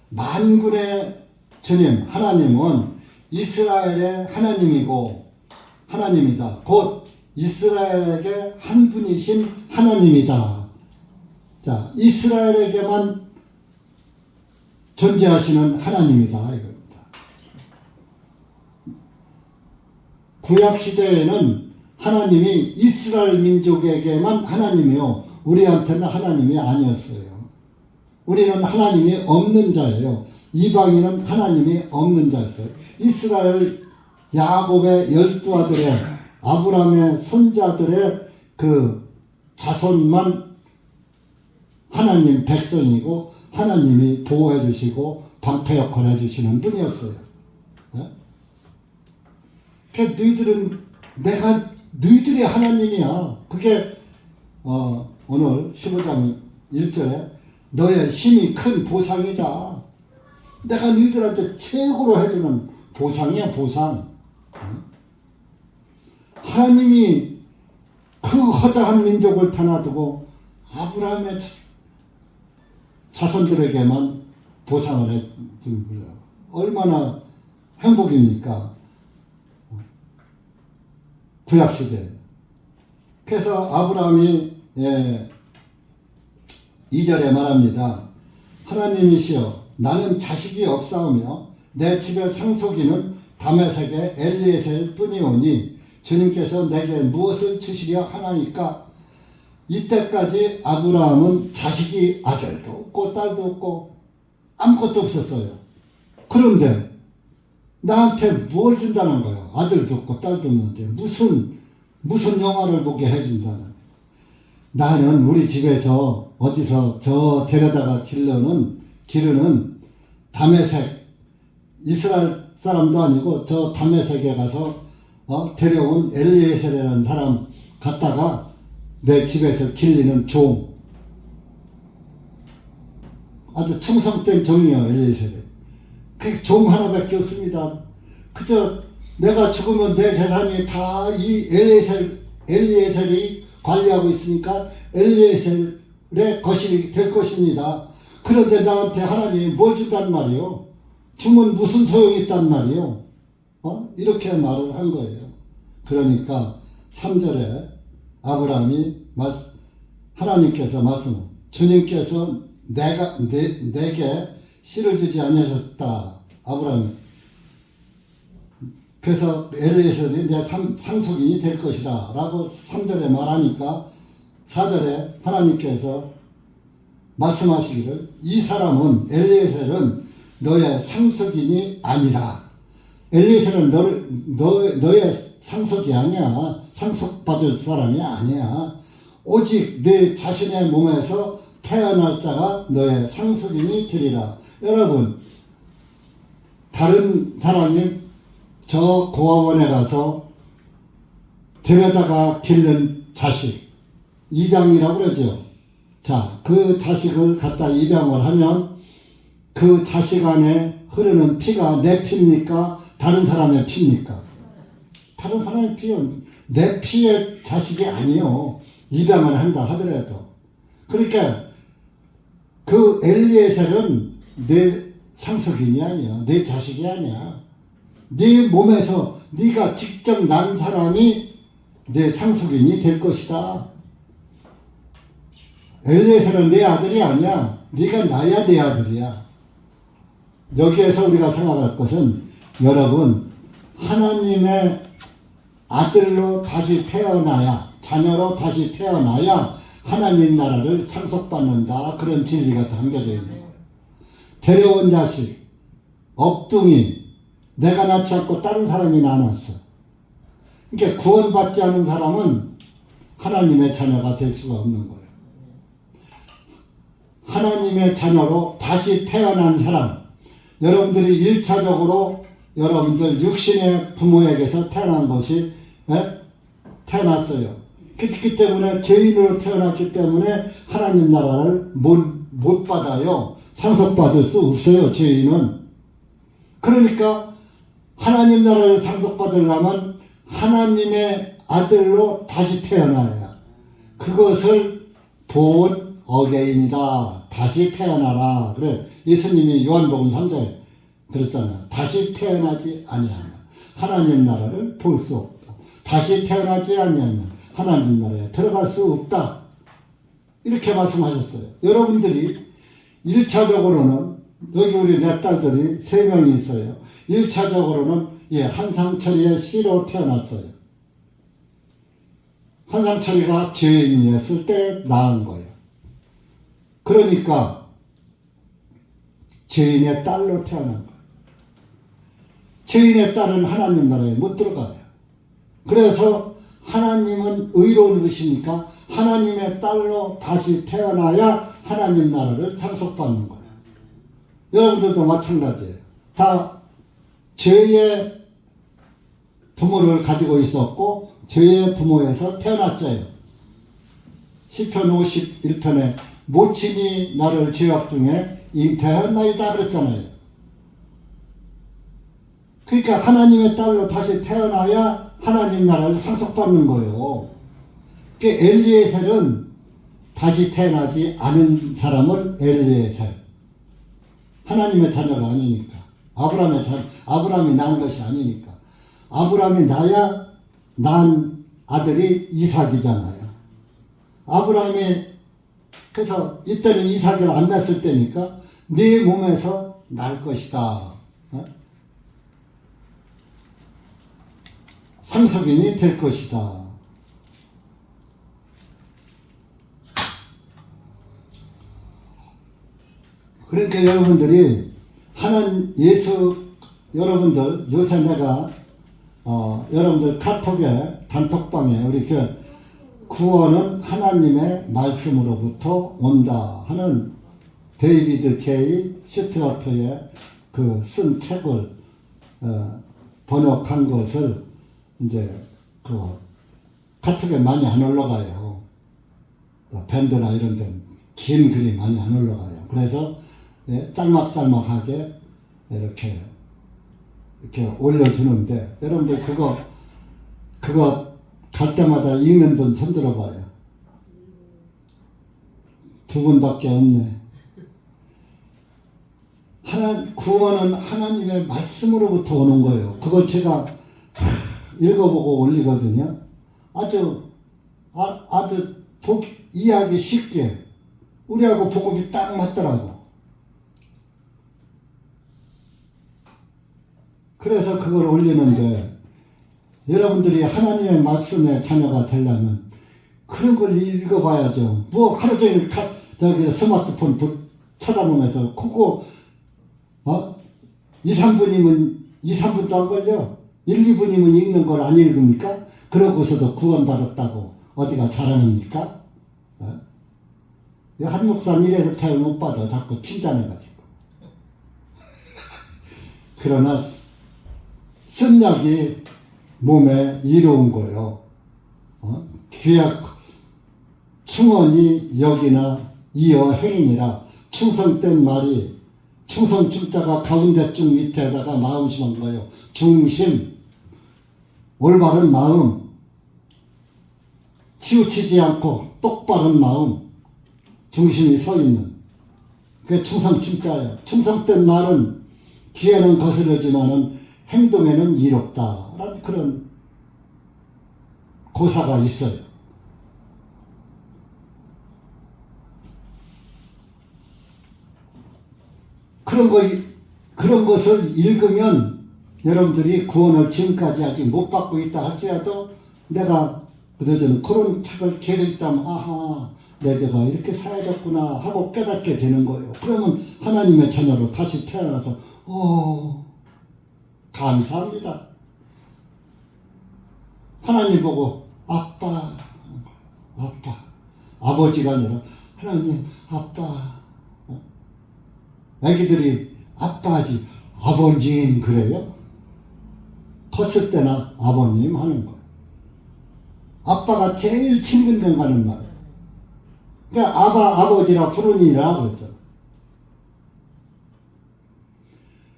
만군의 주님 하나님은 이스라엘의 하나님이고 하나님이다. 곧 이스라엘에게 한 분이신 하나님이다. 자, 이스라엘에게만 존재하시는 하나님이다 이겁니다. 구약 시대에는 하나님이 이스라엘 민족에게만 하나님이요 우리한테는 하나님이 아니었어요. 우리는 하나님이 없는 자예요. 이방인은 하나님이 없는 자였어요. 이스라엘 야곱의 12아들의 아브라함의 손자들의 그 자손만 하나님 백성이고 하나님이 보호해 주시고 방패 역할을 해 주시는 분이었어요. 그러니까 너희들은 너희들이 하나님이야. 그게 오늘 15장 1절에 너의 힘이 큰 보상이다. 내가 너희들한테 최고로 해주는 보상이야 보상. 하나님이 그 허다한 민족을 타나두고 아브라함의 자손들에게만 보상을 해준 거예요. 얼마나 행복입니까? 구약시대. 그래서 아브라함이 2절에 말합니다. 하나님이시여 나는 자식이 없사오며 내 집의 상속이는 다메섹의 엘리에셀 뿐이오니 주님께서 내게 무엇을 주시려 하나이까? 이때까지 아브라함은 자식이 아들도 없고 딸도 없고 아무것도 없었어요. 그런데 나한테 뭘 준다는 거예요. 아들도 없고 딸도 없는데 무슨 영화를 보게 해준다는 거예요. 나는 우리 집에서 어디서 저 데려다가 기르는 다메섹 이스라엘 사람도 아니고 저 다메섹에 가서 데려온 엘리에셀이라는 사람 갖다가 내 집에서 길리는 종. 아주 충성된 종이에요, 엘리에셀이. 그 종 하나밖에 없습니다. 그저 내가 죽으면 내 재산이 다 이 엘리에셀이 관리하고 있으니까 엘리에셀의 것이 될 것입니다. 그런데 나한테 하나님이 뭘 준단 말이에요? 주면 무슨 소용이 있단 말이에요? 이렇게 말을 한 거예요. 그러니까 3절에 아브라함이 하나님께서 말씀, 주님께서 내게 씨를 주지 아니하셨다. 아브라함이. 그래서 엘리에셀이 내 상속인이 될 것이다 라고 3절에 말하니까 4절에 하나님께서 말씀하시기를 이 사람은 엘리에셀은 너의 상속인이 아니라 엘리에셀은 너의 상속이 아니야. 상속받을 사람이 아니야. 오직 네 자신의 몸에서 태어날 자가 너의 상속인이 되리라. 여러분, 다른 사람이 저 고아원에 가서 데려다가 기른 자식, 입양이라고 그러죠. 자, 그 자식을 갖다 입양을 하면 그 자식 안에 흐르는 피가 내 피입니까? 다른 사람의 피입니까? 다른 사람의 피요. 내 피의 자식이 아니요. 입양을 한다 하더라도. 그러니까 그 엘리에셀은 내 상속인이 아니야. 내 자식이 아니야. 네 몸에서 네가 직접 난 사람이 내 상속인이 될 것이다. 엘리에셀은 내 아들이 아니야. 네가 나야 내 아들이야. 여기에서 우리가 생각할 것은 여러분 하나님의 아들로 다시 태어나야 자녀로 다시 태어나야 하나님 나라를 상속받는다. 그런 진리가 담겨져 있는 거예요. 데려온 자식, 업둥이, 내가 낳지 않고 다른 사람이 낳았어. 그러니까 구원받지 않은 사람은 하나님의 자녀가 될 수가 없는 거예요. 하나님의 자녀로 다시 태어난 사람, 여러분들이 1차적으로 여러분들 육신의 부모에게서 태어난 것이 태어났어요. 그렇기 때문에 죄인으로 태어났기 때문에 하나님 나라를 못 받아요. 상속받을 수 없어요, 죄인은. 그러니까 하나님 나라를 상속받으려면 하나님의 아들로 다시 태어나야. 그것을 본 어게인이다. 다시 태어나라. 그래, 예수님이 요한복음 3절 그랬잖아요. 다시 태어나지 아니하면 하나님 나라를 볼 수 없다. 다시 태어나지 아니하면 하나님 나라에 들어갈 수 없다. 이렇게 말씀하셨어요. 여러분들이 1차적으로는 여기 우리 내 딸들이 3명이 있어요. 1차적으로는 한상철이의 씨로 태어났어요. 한상철이가 죄인이었을 때 낳은 거예요. 그러니까 죄인의 딸로 태어난 거예요. 죄인의 딸은 하나님 나라에 못 들어가요. 그래서 하나님은 의로운 것이니까 하나님의 딸로 다시 태어나야 하나님 나라를 상속받는 거예요. 여러분들도 마찬가지예요. 다 죄의 부모를 가지고 있었고 죄의 부모에서 태어났어요. 시편 51편에 모친이 나를 죄악 중에 잉태하였나이다 그랬잖아요. 그러니까 하나님의 딸로 다시 태어나야 하나님 나라를 상속받는 거예요. 그러니까 엘리에셀은 다시 태어나지 않은 사람을 엘리에셀. 하나님의 자녀가 아니니까. 아브라함이 낳은 것이 아니니까. 아브라함이 낳아야 낳은 아들이 이삭이잖아요. 아브라함이 그래서 이때는 이삭을 안 낳았을 때니까 네 몸에서 날 것이다. 상속인이 될 것이다. 그러니까 여러분들이 여러분들 요새 내가 여러분들 카톡에 단톡방에 우리 구원은 하나님의 말씀으로부터 온다 하는 데이비드 제이 슈트와트의 그 쓴 책을 번역한 것을 이제 그 카톡에 많이 안 올라가요. 밴드나 이런 데는 긴 글이 많이 안 올라가요. 그래서 짤막짤막하게 이렇게 올려주는데 여러분들 그거 갈 때마다 읽는 분 손들어 봐요. 2분밖에 없네. 구원은 하나님의 말씀으로부터 오는 거예요. 그걸 제가 읽어보고 올리거든요. 아주 이해하기 쉽게 우리하고 복음이 딱 맞더라고. 그래서 그걸 올리는데 여러분들이 하나님의 말씀의 자녀가 되려면 그런 걸 읽어봐야죠. 뭐 하루 종일 스마트폰 쳐다보면서 그거 2, 3분도 안 걸려. 1, 2분이면 읽는 걸 안 읽습니까? 그러고서도 구원받았다고 어디가 자랑합니까? 한 목사는 이래서 태을 못 받아. 자꾸 칭찬해가지고. 그러나 쓴약이 몸에 이로운 거요. 귀약 충언이 여기나 이어 행이니라. 충성된 말이 충성 중자가 가운데쯤 밑에다가 마음 심한 거예요. 중심, 올바른 마음, 치우치지 않고 똑바른 마음, 중심이 서 있는 그게 충성 중자예요. 충성된 말은 귀에는 거스르지만은 행동에는 이롭다라는 그런 고사가 있어요. 그런 것을 읽으면 여러분들이 구원을 지금까지 아직 못 받고 있다 할지라도 내가 그러저는 그런 책을 계속 있다면 아하 내 죄가 이렇게 사해졌구나 하고 깨닫게 되는 거예요. 그러면 하나님의 자녀로 다시 태어나서 감사합니다. 하나님 보고 아빠, 아버지가 아니라 하나님 아빠. 애기들이 아빠지 아버님 그래요? 컸을 때나 아버님 하는 거예요. 아빠가 제일 친근 가는 말이에요. 그러니까 아버지라 부르니라 그랬죠.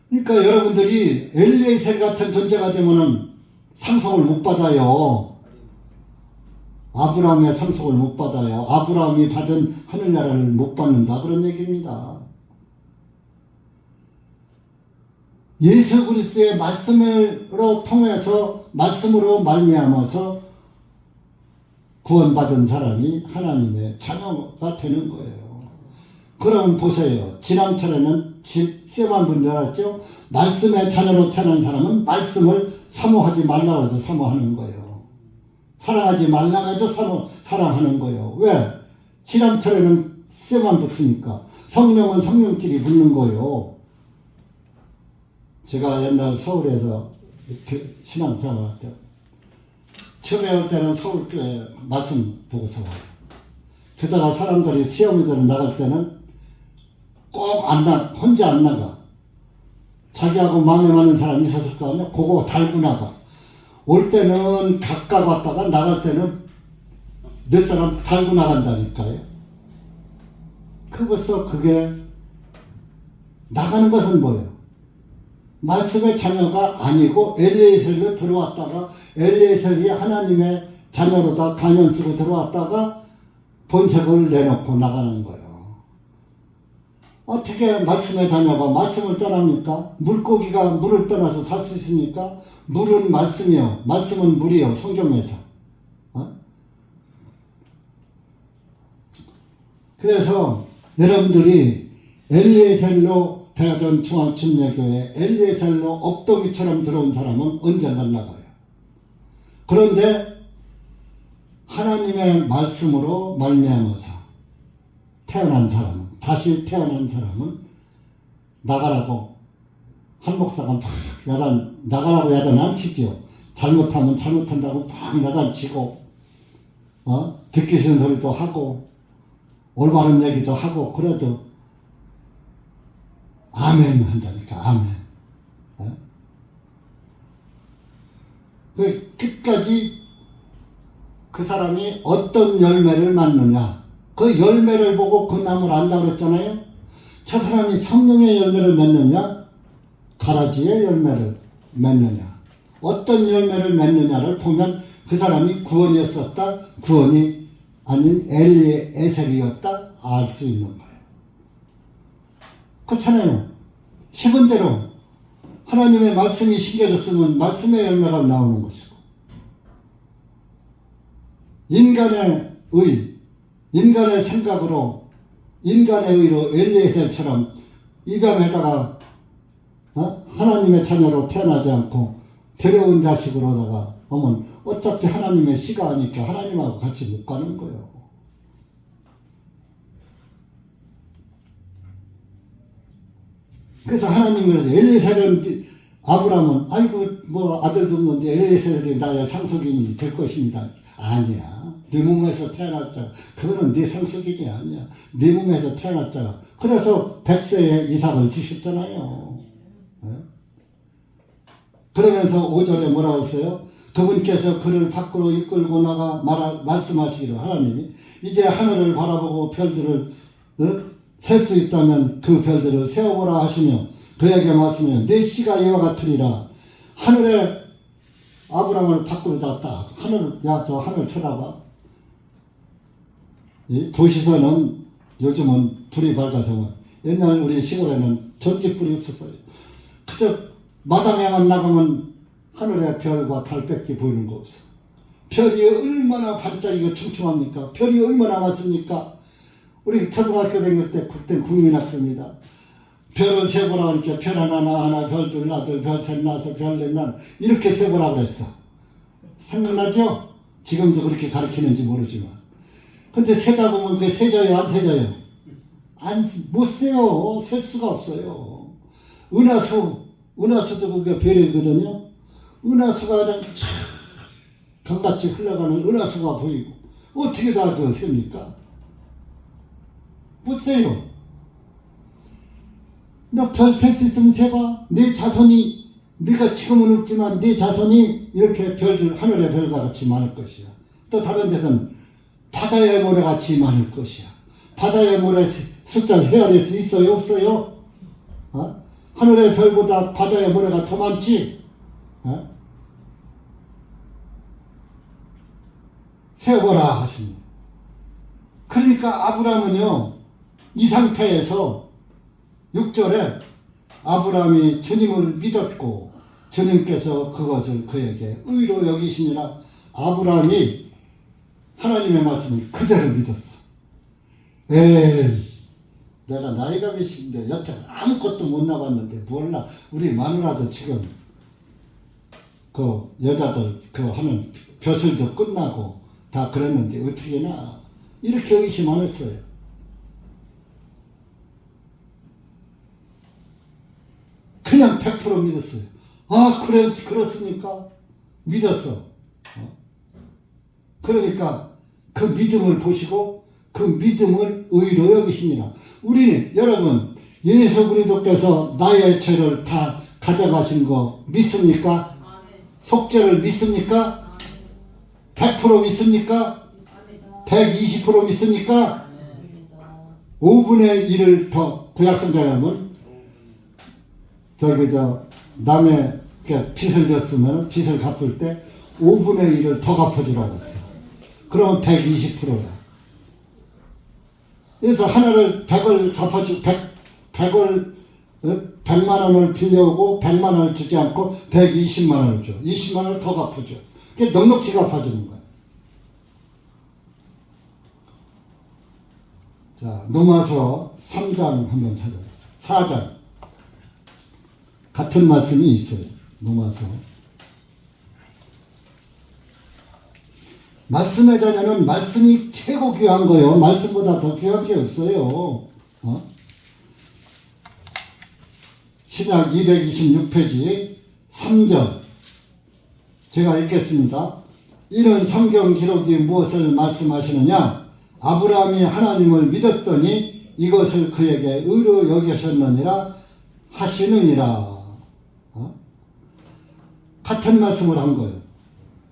그러니까 여러분들이 엘리에셀 같은 존재가 되면은 상속을 못 받아요. 아브라함의 상속을 못 받아요. 아브라함이 받은 하늘나라를 못 받는다 그런 얘기입니다. 예수 그리스도의 말씀으로 통해서 말씀으로 말미암아서 구원받은 사람이 하나님의 자녀가 되는 거예요. 그럼 보세요. 지난철에는 쌤한 분들 알았죠? 말씀의 자녀로 태어난 사람은 말씀을 사모하지 말라고 해서 사모하는 거예요. 사랑하지 말라고 해서 사랑하는 거예요. 왜? 지난철에는 쌤만 붙으니까 성령은 성령끼리 붙는 거예요. 제가 옛날 서울에서 신앙생활 할 때 처음에 올 때는 서울교회 말씀 보고서 와요. 게다가 사람들이 시험에 나갈 때는 꼭 혼자 안 나가. 자기하고 마음에 맞는 사람이 있었을 거 아니야? 그거 달고 나가. 올 때는 각각 왔다가 나갈 때는 몇 사람 달고 나간다니까요. 그래서 그게 나가는 것은 뭐예요? 말씀의 자녀가 아니고 엘리에셀로 들어왔다가 엘리에셀이 하나님의 자녀로다 가면 쓰고 들어왔다가 본색을 내놓고 나가는 거예요. 어떻게 말씀의 자녀가 말씀을 떠납니까? 물고기가 물을 떠나서 살 수 있습니까? 물은 말씀이요. 말씀은 물이요. 성경에서. 그래서 여러분들이 엘리에셀로 대전 중앙침례교회 엘리에셀로 업도기처럼 들어온 사람은 언젠간 나가요. 그런데 하나님의 말씀으로 말미암아서 태어난 사람은 다시 태어난 사람은 나가라고 한 목사가 막 나가라고 야단 안 치죠. 잘못하면 잘못한다고 막 야단 치고 듣기 싫은 소리도 하고 올바른 얘기도 하고 그래도 아멘 한다니까. 아멘. 끝까지 그 사람이 어떤 열매를 맺느냐 그 열매를 보고 그 나무를 안다고 그랬잖아요. 저 사람이 성령의 열매를 맺느냐 가라지의 열매를 맺느냐 어떤 열매를 맺느냐를 보면 그 사람이 구원이었었다 구원이 아닌 엘리에셀이었다 알 수 있는 거예요. 그렇잖아요. 심은 대로 하나님의 말씀이 심겨졌으면 말씀의 열매가 나오는 것이고 인간의 인간의 생각으로 인간의 의로 엘리에셀처럼 입양에다가 하나님의 자녀로 태어나지 않고 데려온 자식으로다가 오면 어차피 하나님의 씨가 아니까 하나님하고 같이 못 가는 거예요. 그래서 하나님은 엘리에셀은 아브라함은 아이고 뭐 아들도 없는데 엘리에셀이 나의 상속인이 될 것입니다. 아니야. 네 몸에서 태어났잖아. 그거는 네 상속인이 아니야. 네 몸에서 태어났잖아. 그래서 100세에 이삭을 주셨잖아요. 그러면서 5절에 뭐라고 했어요? 그분께서 그를 밖으로 이끌고 나가 말씀하시기를 하나님이 이제 하늘을 바라보고 별들을 셀 수 있다면 그 별들을 세어보라 하시며 그에게 말씀하여 내 씨가 이와 같으리라. 하늘에 아브라함을 밖으로 놨다. 저 하늘 쳐다봐. 도시서는 요즘은 불이 밝아서 옛날 우리 시골에는 전기불이 없었어요. 그저 마당에만 나가면 하늘에 별과 달밖에 보이는 거 없어. 별이 얼마나 반짝이고 촘촘합니까? 별이 얼마나 많습니까? 우리 초등학교 다닐 때 그때 국민학교입니다. 별을 세보라고 이렇게 별 하나 별 둘 나둘 별 셋 나서 별 넷 나 이렇게 세보라고 그랬어. 생각나죠? 지금도 그렇게 가르치는지 모르지만 근데 세다 보면 그게 세져요, 안 세져요? 못 세요. 셀 수가 없어요. 은하수도 그게 별이거든요. 은하수가 그냥 쫙 강같이 흘러가는 은하수가 보이고, 어떻게 다 그거 셉니까? 못 세요. 너 별 셀 수 있으면 세봐. 내 자손이, 네가 지금은 없지만 네 자손이 이렇게 별들, 하늘의 별과 같이 많을 것이야. 또 다른 데서는 바다의 모래같이 많을 것이야. 바다의 모래 숫자 헤아릴 수 있어요? 없어요? 하늘의 별보다 바다의 모래가 더 많지? 세어보라 하십니다. 그러니까 아브라함은요, 이 상태에서 6절에 아브라함이 주님을 믿었고 주님께서 그것을 그에게 의로 여기시니라. 아브라함이 하나님의 말씀을 그대로 믿었어. 에이, 내가 나이가 몇인데 여태 아무것도 못 나봤는데 몰라. 우리 마누라도 지금 그 여자들 그 하는 벼슬도 끝나고 다 그랬는데 어떻게나 이렇게 의심 안 했어요. 그냥 100% 믿었어요. 아, 그래, 그렇습니까? 믿었어. 그러니까 그 믿음을 보시고 그 믿음을 의로 여기시니라. 우리는, 여러분, 예수 그리스도께서 나의 죄를 다 가져가신 거 믿습니까? 속죄를 믿습니까? 100% 믿습니까? 120% 믿습니까? 5분의 1을 더, 구약성경하면 남의 빚을 졌으면 빚을 갚을 때 5분의 1을 더 갚아주라고 했어. 그러면 120%야. 그래서 하나를 100을 갚아주, 100만 원을 빌려오고 100만 원을 주지 않고 120만 원을 줘. 20만 원을 더 갚아줘. 그게 넉넉히 갚아주는 거야. 자, 로마서 3장 한번 찾아보세요. 4장. 같은 말씀이 있어요. 로마서. 말씀의 자녀는 말씀이 최고 귀한 거예요. 말씀보다 더 귀한 게 없어요. 신약 226페이지 3절 제가 읽겠습니다. 이는 성경 기록이 무엇을 말씀하시느냐? 아브라함이 하나님을 믿었더니 이것을 그에게 의로 여기셨느니라 하시느니라. 같은 말씀을 한 거예요.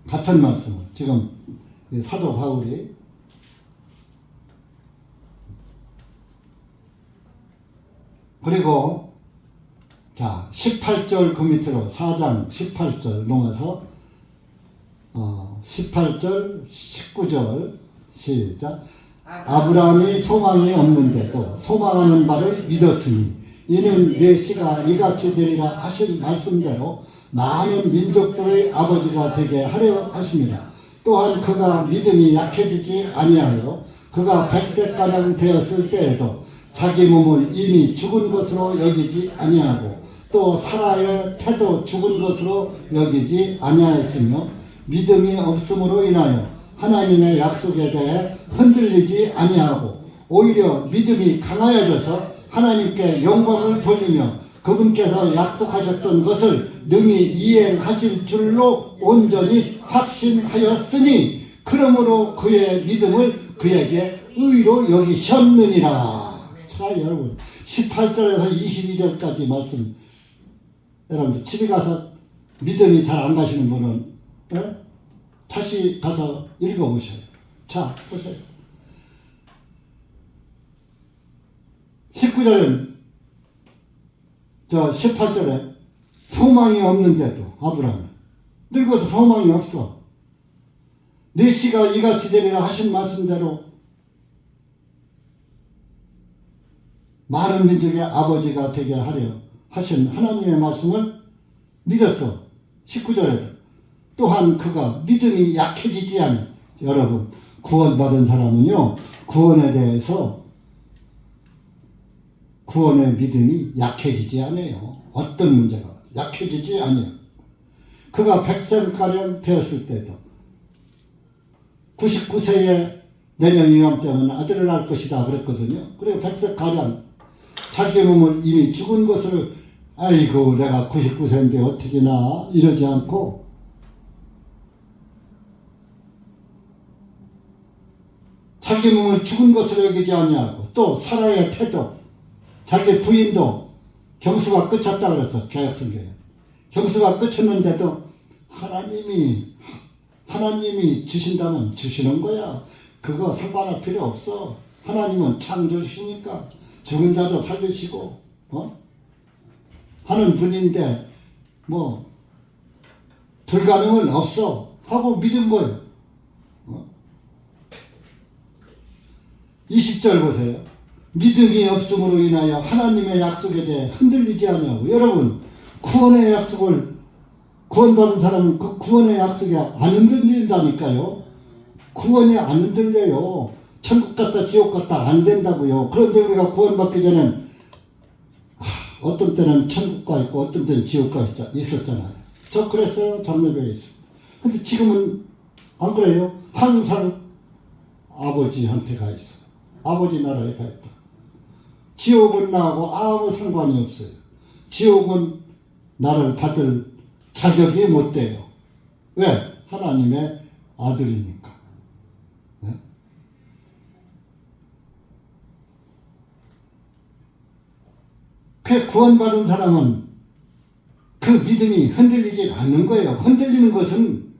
같은 말씀을. 지금 사도 바울이 그리고 자 18절 그 밑으로 4장 18절 로마서 18절 19절 시작. 아브라함이 소망이 없는데도 소망하는 바를 믿었으니 이는 내 씨가 이같이 되리라 하신 말씀대로 많은 민족들의 아버지가 되게 하려 하십니다. 또한 그가 믿음이 약해지지 아니하여 그가 100세가량 되었을 때에도 자기 몸을 이미 죽은 것으로 여기지 아니하고 또 사라의 태도 죽은 것으로 여기지 아니하였으며 믿음이 없음으로 인하여 하나님의 약속에 대해 흔들리지 아니하고 오히려 믿음이 강하여져서 하나님께 영광을 돌리며 그분께서 약속하셨던 것을 능히 이행하실 줄로 온전히 확신하였으니 그러므로 그의 믿음을 그에게 의로 여기셨느니라. 자, 여러분 18절에서 22절까지 말씀, 여러분들 집에 가서 믿음이 잘 안 가시는 분은 다시 가서 읽어보셔요. 자, 보세요. 19절에 18절에 소망이 없는데도 아브라함은 늙어서 소망이 없어. 내 씨가 이같이 되리라 하신 말씀대로 많은 민족의 아버지가 되게 하려 하신 하나님의 말씀을 믿었어. 19절에도 또한 그가 믿음이 약해지지 않아. 여러분, 구원받은 사람은요, 구원에 대해서 구원의 믿음이 약해지지 않아요. 어떤 문제가 약해지지 않아요. 그가 100세가량 되었을 때도 99세에 내년 이맘때면 아들을 낳을 것이다 그랬거든요. 그리고 백색가량 자기 몸을 이미 죽은 것을 아이고 내가 99세인데 어떻게나 이러지 않고 자기 몸을 죽은 것으로 여기지 아니하고 또 사라의 태도 자기 부인도 경수가 끝쳤다 그랬어. 개혁성경에 경수가 끝쳤는데도 하나님이 주신다면 주시는 거야. 그거 상관할 필요 없어. 하나님은 창조주시니까 죽은 자도 살리시고 하는 분인데 뭐 불가능은 없어 하고 믿은 거예요. 20절 보세요. 믿음이 없음으로 인하여 하나님의 약속에 대해 흔들리지 않냐고. 여러분 구원의 약속을 구원받은 사람은 그 구원의 약속에 안 흔들린다니까요. 구원이 안 흔들려요. 천국 갔다 지옥 갔다 안 된다고요. 그런데 우리가 구원받기 전엔 어떤 때는 천국가 있고 어떤 때는 지옥가 있었잖아요. 저 그랬어요. 장로교에 있어요. 근데 지금은 안 그래요. 항상 아버지한테 가 있어. 아버지 나라에 가 있다. 지옥은 나하고 아무 상관이 없어요. 지옥은 나를 받을 자격이 못 돼요. 왜? 하나님의 아들이니까. 네? 그 구원받은 사람은 그 믿음이 흔들리지 않는 거예요. 흔들리는 것은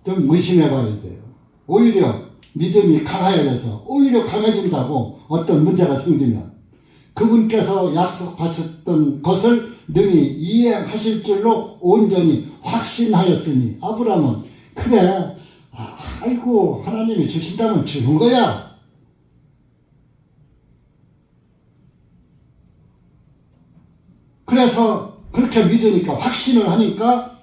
좀 의심해 봐야 돼요. 오히려 믿음이 강해져서 오히려 강해진다고 어떤 문제가 생기면 그분께서 약속하셨던 것을 능히 이행하실 줄로 온전히 확신하였으니 아브라함은 그래 아이고 하나님이 주신다면 주는 거야. 그래서 그렇게 믿으니까 확신을 하니까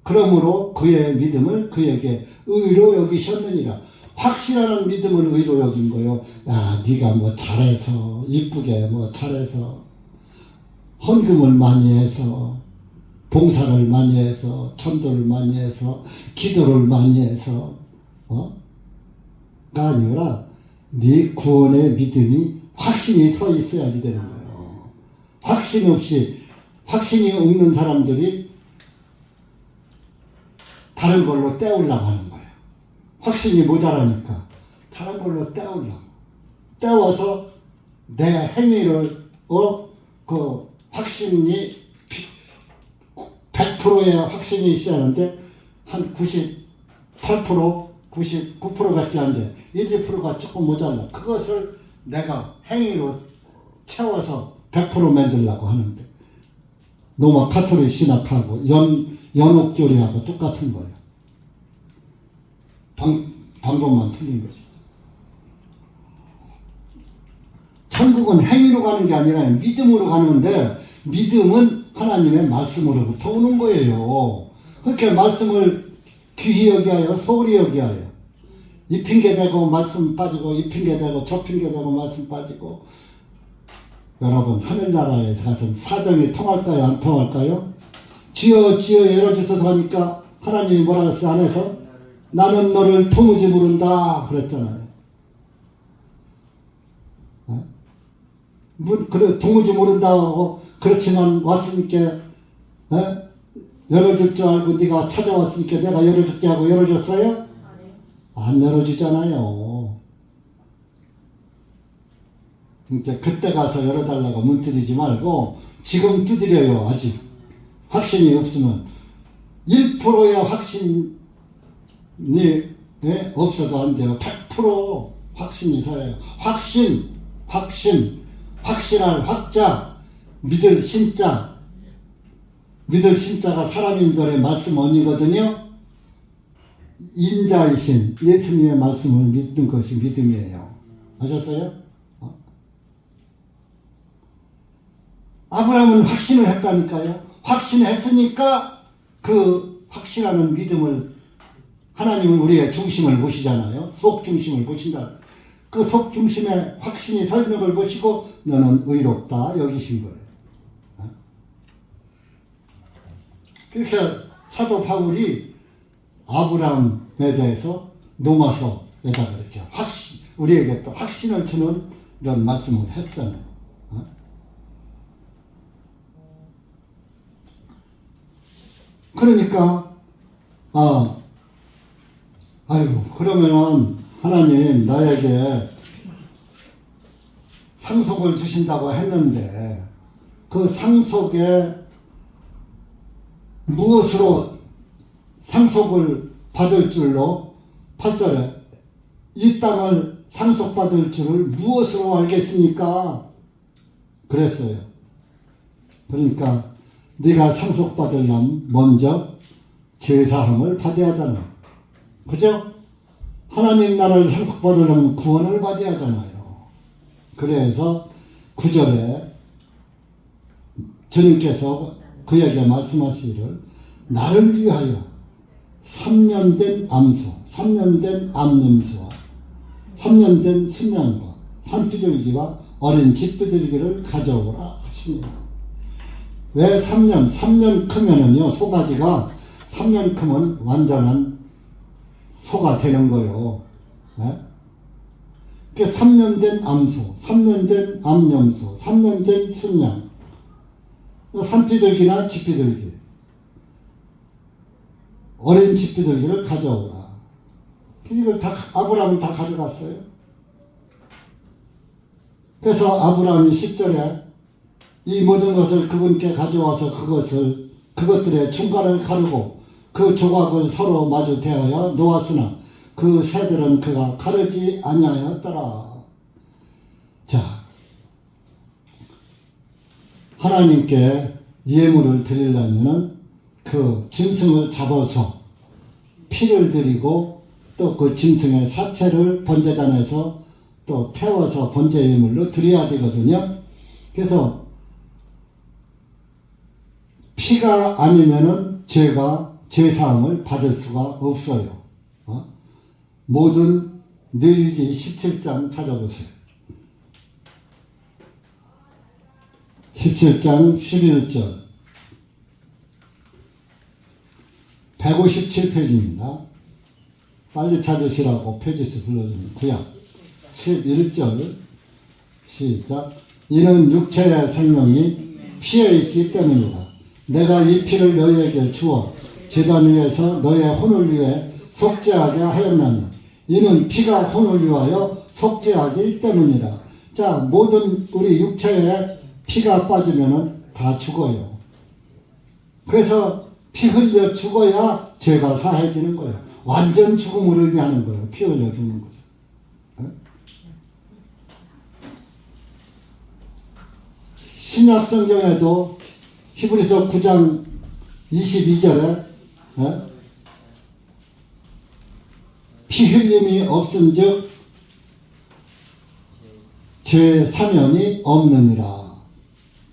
그러므로 그의 믿음을 그에게 의로 여기셨느니라. 확신하는 믿음은 의로 여긴 거요. 야, 네가 뭐 잘해서 이쁘게 뭐 잘해서 헌금을 많이 해서 봉사를 많이 해서 천도를 많이 해서 기도를 많이 해서 가 아니라 네 구원의 믿음이 확신이 서 있어야지 되는 거예요. 확신이 없는 사람들이 다른 걸로 때우려고 하는 거예요. 확신이 모자라니까 다른 걸로 때워서 내 행위를 그 확신이 100%의 확신이 있어야 하는데 한 98%, 99%밖에 안 돼. 1, 2%가 조금 모자라. 그것을 내가 행위로 채워서 100% 만들려고 하는데 로마 가톨릭 신학하고 연옥교리하고 똑같은 거예요. 방법만 틀린 거죠. 천국은 행위로 가는 게 아니라 믿음으로 가는데 믿음은 하나님의 말씀으로부터 오는 거예요. 그렇게 말씀을 귀히 여기하여 소홀히 여기하여 이 핑계대고 말씀 빠지고 이 핑계대고 저 핑계대고 말씀 빠지고. 여러분 하늘나라에 가서 사정이 통할까요 안 통할까요? 지어 열어주소서 하니까 하나님이 뭐라 그랬어 안에서? 나는 너를 도무지 모른다 그랬잖아요. 그래 도무지 모른다고 그렇지만 왔으니까 열어줄 줄 알고 네가 찾아왔으니까 내가 열어줄게 하고 열어줬어요? 안 열어주잖아요. 이제 그때 가서 열어달라고 문드리지 말고 지금 두드려요. 아직 확신이 없으면 1%의 확신이 없어도 안 돼요. 100% 확신이 있어야 해요. 확신할 확자, 믿을 신자. 믿을 신자가 사람인들의 말씀 원이거든요. 인자이신 예수님의 말씀을 믿는 것이 믿음이에요. 아셨어요? 아브라함은 확신을 했다니까요. 확신했으니까 그 확신하는 믿음을 하나님은 우리의 중심을 보시잖아요. 속 중심을 보신다. 그 속 중심에 확신이 서 있는 걸 보시고 너는 의롭다 여기신 거예요. 그렇게 사도 바울이 아브라함에 대해서 노마서에다가 이렇게 우리에게 또 확신을 주는 이런 말씀을 했잖아요. 그러니까 아이고 그러면은 하나님 나에게 상속을 주신다고 했는데 그 상속에 무엇으로 상속을 받을 줄로 8절에 이 땅을 상속받을 줄을 무엇으로 알겠습니까? 그랬어요. 그러니까 네가 상속받으려면 먼저 제사함을 받아야 하잖아. 그죠? 하나님 나라를 상속받으려면 구원을 받아야 하잖아요. 그래서 9절에 주님께서 그에게 말씀하시기를 나를 위하여 3년 된 암소, 3년 된 암염소와 3년 된 순양과 산비둘기와 어린 집비둘기를 가져오라 하십니다. 왜 3년? 3년 크면은요, 소가지가 3년 크면 완전한 소가 되는 거예요. 네? 그러니까 3년 된 암소, 3년 된 암염소, 3년 된 순양, 산비둘기나 집비둘기, 어린 집비둘기를 가져오라. 이걸 다 아브라함은 다 가져갔어요. 그래서 아브라함이 10절에 이 모든 것을 그분께 가져와서 그것들의 중간을 가르고 그 조각을 서로 마주 대하여 놓았으나 그 새들은 그가 가르지 아니하였더라. 자, 하나님께 예물을 드리려면은 그 짐승을 잡아서 피를 드리고 또 그 짐승의 사체를 번제단에서 또 태워서 번제 예물로 드려야 되거든요. 그래서 피가 아니면은 제가 제사함을 받을 수가 없어요. 모든 레위기 17장 찾아보세요. 17장 11절 157페이지입니다. 빨리 찾으시라고 페이지수 불러주는 구약 11절 시작. 이는 육체의 생명이 피에 있기 때문이다. 내가 이 피를 너희에게 주어 제단 위에서 너의 혼을 위해 속죄하게 하였나니 이는 피가 혼을 위하여 속죄하기 때문이라. 자, 모든 우리 육체에 피가 빠지면은 다 죽어요. 그래서 피 흘려 죽어야 죄가 사해지는 거예요. 완전 죽음을 의미하는 거예요. 피 흘려 죽는 것은. 신약 성경에도 히브리서 9장 22절에 피 흘림이 없은즉 죄 사면이 없느니라.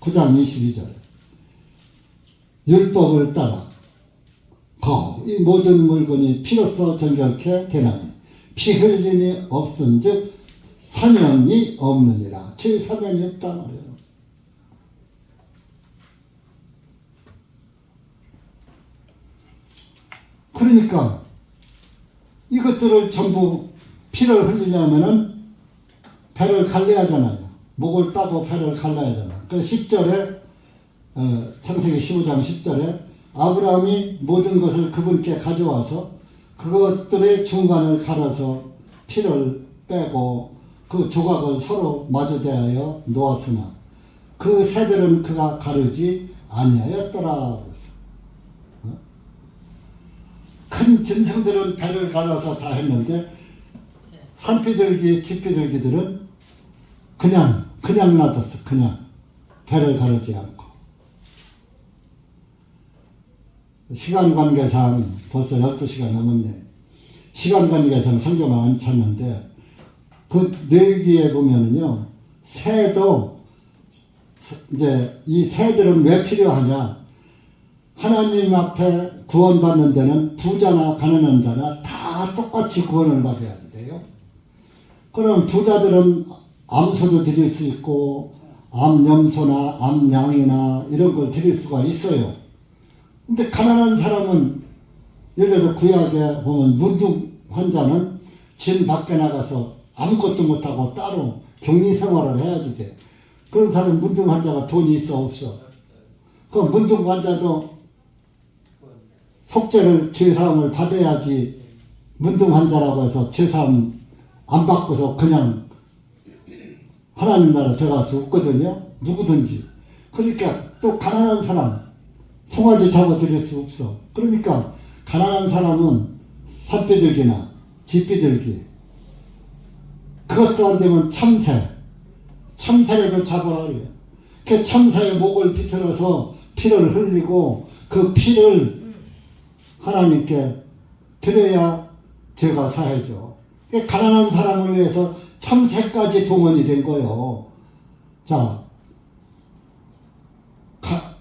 9장 22절에 율법을 따라 이 모든 물건이 피로써 정결케 되나니 피 흘림이 없은즉 사면이 없느니라. 죄 사면이 없다 말이에요. 그러니까 이것들을 전부 피를 흘리려면은 배를 갈라야 하잖아요. 목을 따고 배를 갈라야 하잖아요. 그래서 10절에 창세기 15장 10절에 아브라함이 모든 것을 그분께 가져와서 그것들의 중간을 갈아서 피를 빼고 그 조각을 서로 마주대하여 놓았으나 그 새들은 그가 가르지 아니하였더라. 큰 짐승들은 배를 갈라서 다 했는데 산비둘기, 집비둘기들은 그냥 놔뒀어. 그냥 배를 가르지 않고. 시간 관계상 벌써 12시가 넘었네. 시간 관계상 성경을 안 찾는데 그 레위기에 보면은요, 새도 이제 이 새들은 왜 필요하냐? 하나님 앞에 구원받는 데는 부자나 가난한 자나 다 똑같이 구원을 받아야 돼요. 그럼 부자들은 암소도 드릴 수 있고 암염소나 암양이나 이런 걸 드릴 수가 있어요. 근데 가난한 사람은 예를 들어서 구약에 보면 문둥 환자는 진 밖에 나가서 아무것도 못하고 따로 격리 생활을 해야지 돼. 그런 사람 문둥 환자가 돈이 있어 없어? 그 문둥 환자도 속죄를 죄사함을 받아야지 문둥 환자라고 해서 죄사함 안 받고서 그냥 하나님 나라 들어갈 수 없거든요. 누구든지. 그러니까 또 가난한 사람 송아지 잡아드릴 수 없어. 그러니까 가난한 사람은 산비둘기나 집비둘기 그것도 안 되면 참새라도 잡아라 그래요. 그 참새의 목을 비틀어서 피를 흘리고 그 피를 하나님께 드려야 죄가 사해져. 가난한 사람을 위해서 참새까지 동원이 된 거예요. 자,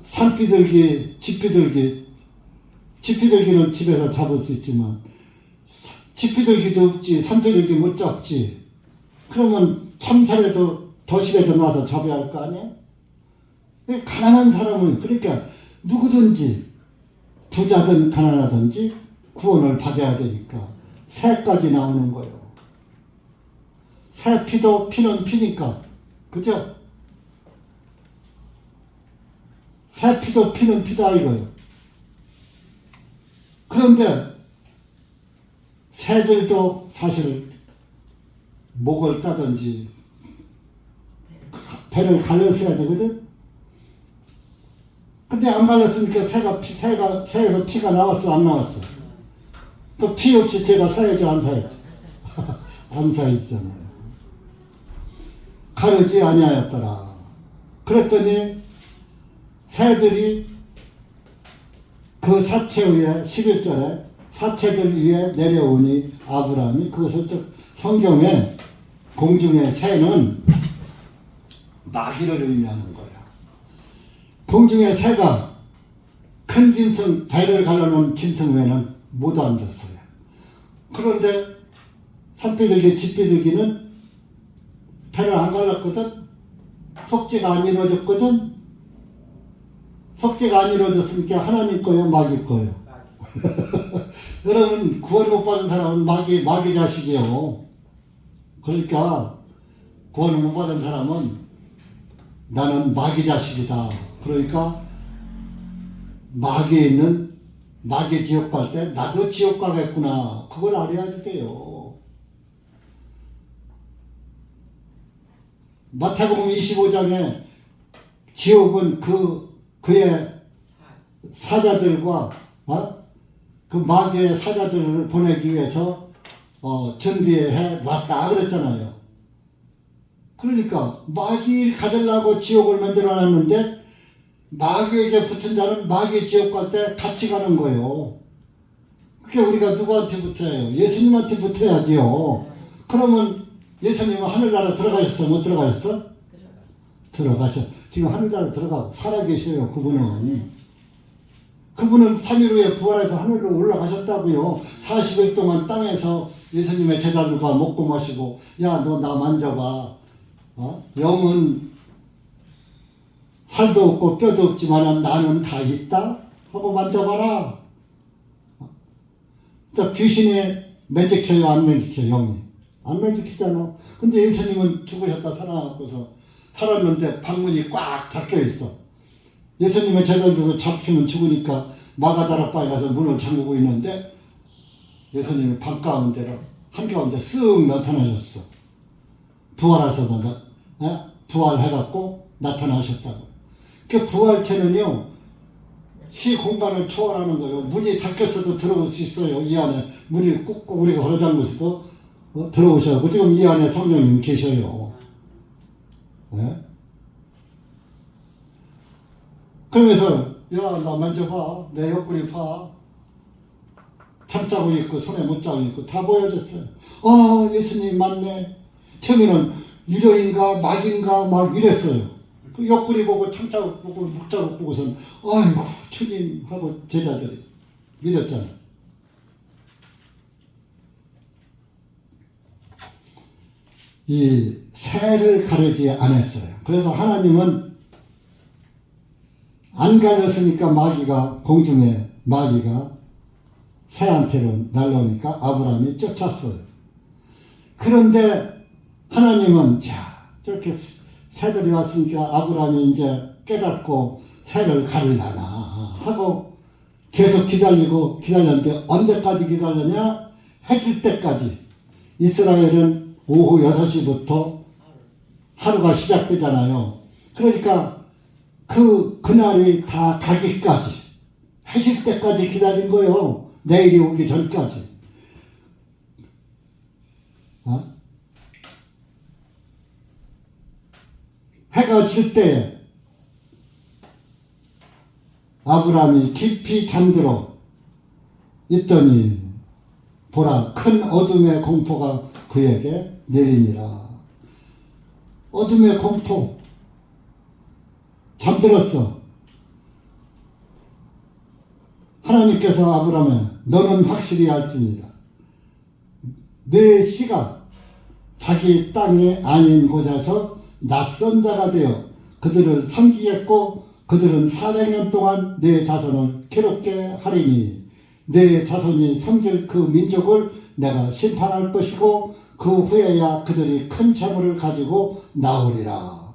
산비둘기, 집비둘기는 집에서 잡을 수 있지만 집비둘기도 없지, 산비둘기 못 잡지. 그러면 참새라도 도시에도 나서 잡아야 할 거 아니야? 가난한 사람을, 그러니까 누구든지 부자든 가난하든지 구원을 받아야 되니까 새까지 나오는 거예요. 새 피도 피는 피니까, 그죠? 새 피도 피는 피다 이거예요. 그런데 새들도 사실 목을 따든지 배를 갈렸어야 되거든. 근데 안 갈렸으니까 새에서 피가 나왔어 안 나왔어? 그 피 없이 제가 사야죠 안 사야죠? 안 사야잖아요. 가르지 아니하였더라. 그랬더니 새들이 그 사체 위에 11절에 사체들 위에 내려오니 아브라함이 그것을 성경에 공중의 새는 마귀를 의미하는 거야. 공중의 새가 큰 짐승 배를 갈라놓은 짐승 외에는 못 앉았어요. 그런데 산비둘기 집비둘기는 배를 안 갈랐거든. 속죄가 안 이루어졌거든. 속죄가 안 이루어졌으니까 하나님 거예요 마귀 거예요? 여러분 구원 못 받은 사람은 마귀 자식이에요. 그러니까 구원을 못 받은 사람은 나는 마귀 자식이다. 그러니까 마귀에 있는 마귀 지옥 갈 때 나도 지옥 가겠구나. 그걸 알아야 돼요. 마태복음 25장에 지옥은 그의 사자들과 그 마귀의 사자들을 보내기 위해서 준비해 놨다 그랬잖아요. 그러니까 마귀를 가두려고 지옥을 만들어놨는데 마귀에게 붙은 자는 마귀 지옥 갈 때 같이 가는 거예요. 그러니까 우리가 누구한테 붙어요? 예수님한테 붙어야지요. 그러면 예수님은 하늘나라 들어가셨어? 못 들어가셨어? 들어가셔. 지금 하늘나라 들어가고 살아계셔요. 그분은 3일 후에 부활해서 하늘로 올라가셨다고요. 40일 동안 땅에서 예수님의 제자들과 먹고 마시고 야 너 나 만져봐. 영은 살도 없고 뼈도 없지만 나는 다 있다. 하고 만져봐라. 귀신이 매직해요 안 매직해요? 영이 안 매직히잖아. 근데 예수님은 죽으셨다 살아나고서 살았는데 방문이 꽉 잡혀 있어. 예수님의 제자들도 잡히면 죽으니까 마가다락방에 가서 문을 잠그고 있는데 예수님이 방 가운데로 한가운데 쓱 나타나셨어. 부활하셔서 부활해갖고 나타나셨다고. 그 부활체는요 시 공간을 초월하는 거예요. 문이 닫혔어도 들어올 수 있어요. 이 안에 문이 꾹꾹 우리가 걸어잠그서도 들어오셔서 지금 이 안에 성령님 계셔요. 네? 그러면서 야 나 만져봐. 내 옆구리 봐. 참자고 있고 손에 못자고 있고 다 보여줬어요. 예수님 맞네. 처음에는 유령인가 마귀인가 막 이랬어요. 그 옆구리 보고 참자국 보고 묵자국 보고선 아이고 주님 하고 제자들이 믿었잖아요. 이 새를 가르지 않았어요. 그래서 하나님은 안 가렸으니까 마귀가 새한테로 날라오니까 아브라함이 쫓았어요. 그런데 하나님은 자 저렇게 새들이 왔으니까 아브라함이 이제 깨닫고 새를 가르려나 하고 계속 기다렸는데 언제까지 기다렸냐? 해질 때까지. 이스라엘은 오후 6시부터 하루가 시작되잖아요. 그러니까 그날이 다 가기까지 해질 때까지 기다린 거예요. 내일이 오기 전까지. 해가 질 때에 아브라함이 깊이 잠들어 있더니 보라 큰 어둠의 공포가 그에게 내리니라. 어둠의 공포. 잠들었어. 하나님께서 아브라함에 너는 확실히 알지니라. 내 씨가 자기 땅이 아닌 곳에서 낯선 자가 되어 그들을 섬기겠고 그들은 400년 동안 내 자손을 괴롭게 하리니 내 자손이 섬길 그 민족을 내가 심판할 것이고 그 후에야 그들이 큰 재물을 가지고 나오리라.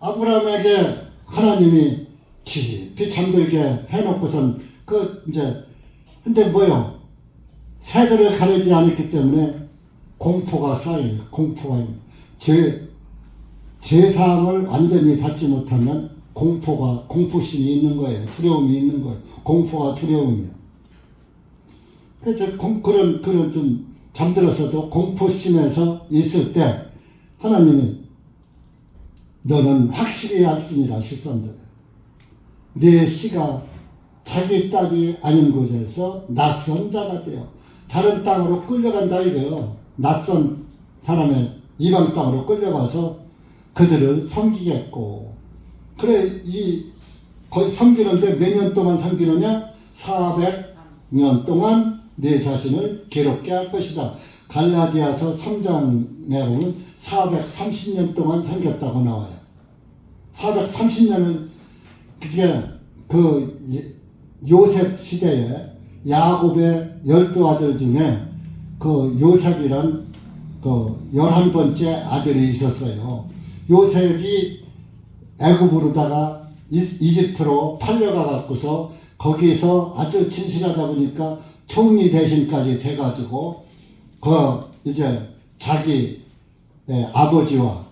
아브라함에게 하나님이 깊이 잠들게 해놓고선 근데 뭐요? 새들을 가르지 않았기 때문에 공포가 쌓여요. 공포가 제사함을 완전히 받지 못하면 공포심이 있는 거예요. 두려움이 있는 거예요. 공포가 두려움이에요. 그래서 그런 좀 잠들었어도 공포심에서 있을 때 하나님이 너는 확실히 알지니라 13절에 내 씨가 자기 딸이 아닌 곳에서 낯선 자가 되어 다른 땅으로 끌려간다 이거요. 낯선 사람의 이방 땅으로 끌려가서 그들을 섬기겠고 그래 거의 섬기는데 몇 년 동안 섬기느냐? 400년 동안 내 자신을 괴롭게 할 것이다. 갈라디아서 3장에 보면 430년 동안 섬겼다고 나와요. 430년을 그 요셉 시대에 야곱의 12아들 중에 그 요셉이란 그 11번째 아들이 있었어요. 요셉이 애굽으로다가 이집트로 팔려가 갖고서 거기서 아주 진실하다 보니까 총리 대신까지 돼가지고 이제 자기 아버지와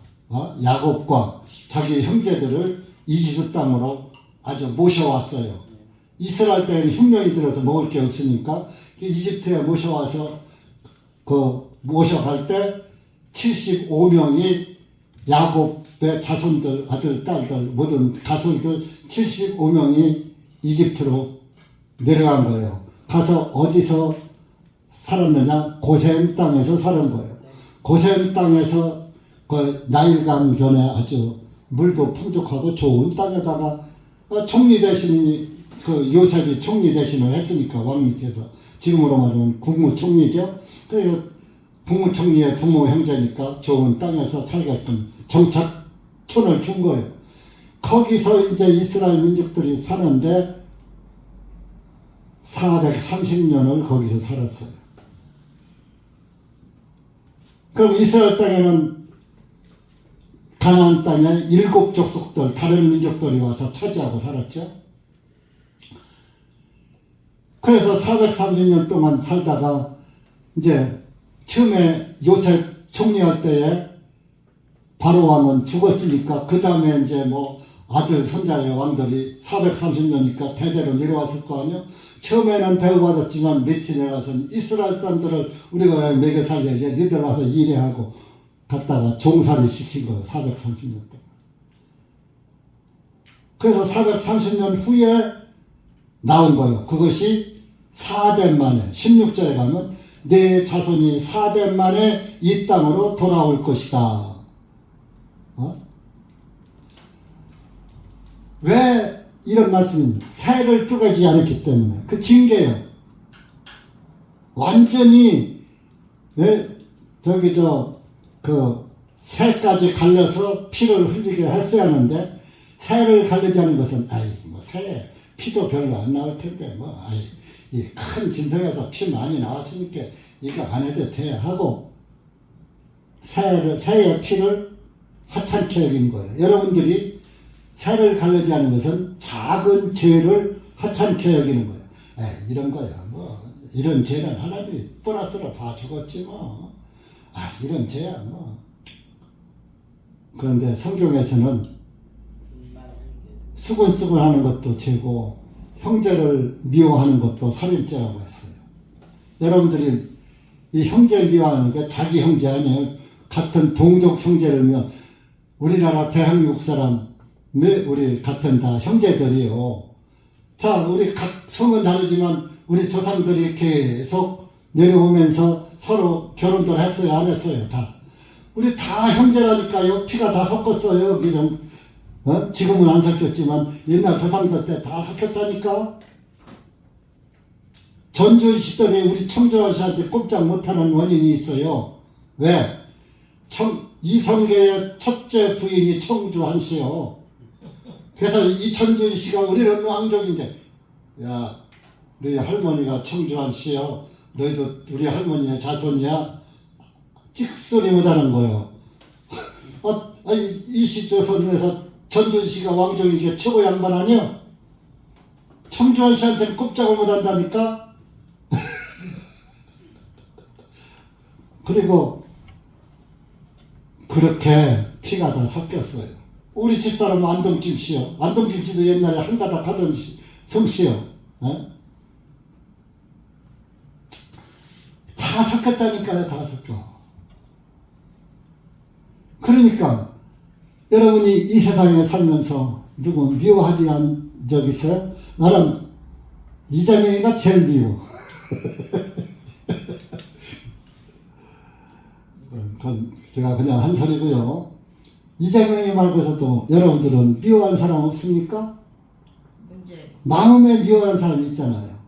야곱과 자기 형제들을 이집트 땅으로 아주 모셔왔어요. 이스라엘 때는 흉년이 들어서 먹을 게 없으니까 이집트에 모셔와서 모셔갈 때 75명이 야곱의 자손들, 아들, 딸들, 모든 가솔들 75명이 이집트로 내려간 거예요. 가서 어디서 살았느냐? 고센 땅에서 사는 거예요. 고센 땅에서 그 나일강 변에 아주 물도 풍족하고 좋은 땅에다가 총리 대신이 요셉이 총리 대신을 했으니까 왕 밑에서 지금으로 말하면 국무총리죠. 그래서 국무총리의 부모 형제니까 좋은 땅에서 살게끔 정착촌을 준 거예요. 거기서 이제 이스라엘 민족들이 사는데 430년을 거기서 살았어요. 그럼 이스라엘 땅에는 가나안 땅에 7족속들 다른 민족들이 와서 차지하고 살았죠. 그래서 430년 동안 살다가 이제 처음에 요셉 총리할 때에 바로 왕은 죽었으니까 그 다음에 이제 뭐 아들 손자의 왕들이 430년이니까 대대로 내려왔을 거 아니에요. 처음에는 대우받았지만 밑에 내려가서 이스라엘 사람들을 우리가 왜 먹여 살려야지 니들 와서 일해 하고 갔다가 종살이 시킨 거예요. 430년 동안. 그래서 430년 후에 나온 거예요. 그것이 4대 만에 16절에 가면 내 자손이 4대 만에 이 땅으로 돌아올 것이다. 왜 이런 말씀입니다. 새를 쪼개지 않았기 때문에. 그 징계예요. 완전히 새까지 갈려서 피를 흘리게 했어야 하는데 새를 갈리지 않은 것은 뭐 새 피도 별로 안 나올 텐데 이 큰 진성에서 피 많이 나왔으니까 이거 안 해도 돼 하고 새의 피를 하찮게 여긴 거예요. 여러분들이 새를 가르지 않는 것은 작은 죄를 하찮게 여기는 거예요. 이런 거야. 뭐 이런 죄는 하나님이 보너스로 봐주겠지 뭐. 이런 죄야 뭐. 그런데 성경에서는 수군수군하는 것도 죄고 형제를 미워하는 것도 살인죄라고 했어요. 여러분들이 이 형제 미워하는 게 자기 형제 아니에요. 같은 동족 형제를 미워. 우리나라 대한민국 사람 우리 같은 다 형제들이요. 자, 우리 각 성은 다르지만 우리 조상들이 계속 내려오면서 서로 결혼들 했어요, 안 했어요, 다. 우리 다 형제라니까요. 피가 다 섞었어요. 지금은 안 섞였지만 옛날 조상들 때 다 섞였다니까. 전주 시절에 우리 청조한 씨한테 꼼짝 못하는 원인이 있어요. 왜? 이성계의 첫째 부인이 청주한 씨요. 그래서 이 전주인 씨가 우리는 왕족인데, 야, 너희 할머니가 청주한 씨요. 너희도 우리 할머니의 자손이야. 찍소리 못하는 거예요. 이시조선에서 전주인 씨가 왕족인 게 최고 양반 아니야? 청주한 씨한테는 꼼짝을 못한다니까. 그리고 그렇게 피가 다 섞였어요. 우리 집사람은 안동김씨요. 안동김씨도 옛날에 한가닥 하던 성씨요. 다 섞였다니까요. 다 섞여. 그러니까 여러분이 이 세상에 살면서 누구 미워하지 않은 적 있어요? 나는 이장영이가 제일 미워. 제가 그냥 한 소리고요. 이장영이 말고서도 여러분들은 미워하는 사람 없습니까? 마음에 미워하는 사람이 있잖아요.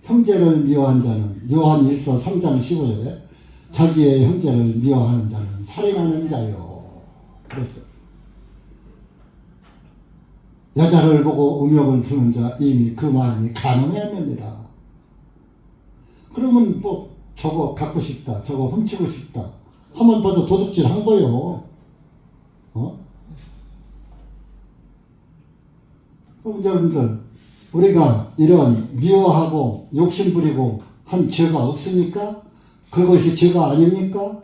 형제를 미워한 자는 요한 1서 3장 15절에 자기의 형제를 미워하는 자는 살인하는 자요. 그랬어요. 여자를 보고 음욕을 부는 자 이미 그 마음이 가늠했느니라. 그러면 뭐 저거 갖고 싶다, 저거 훔치고 싶다 하면 벌써 도둑질 한 거요. 그럼 여러분들 우리가 이런 미워하고 욕심부리고 한 죄가 없습니까? 그것이 죄가 아닙니까?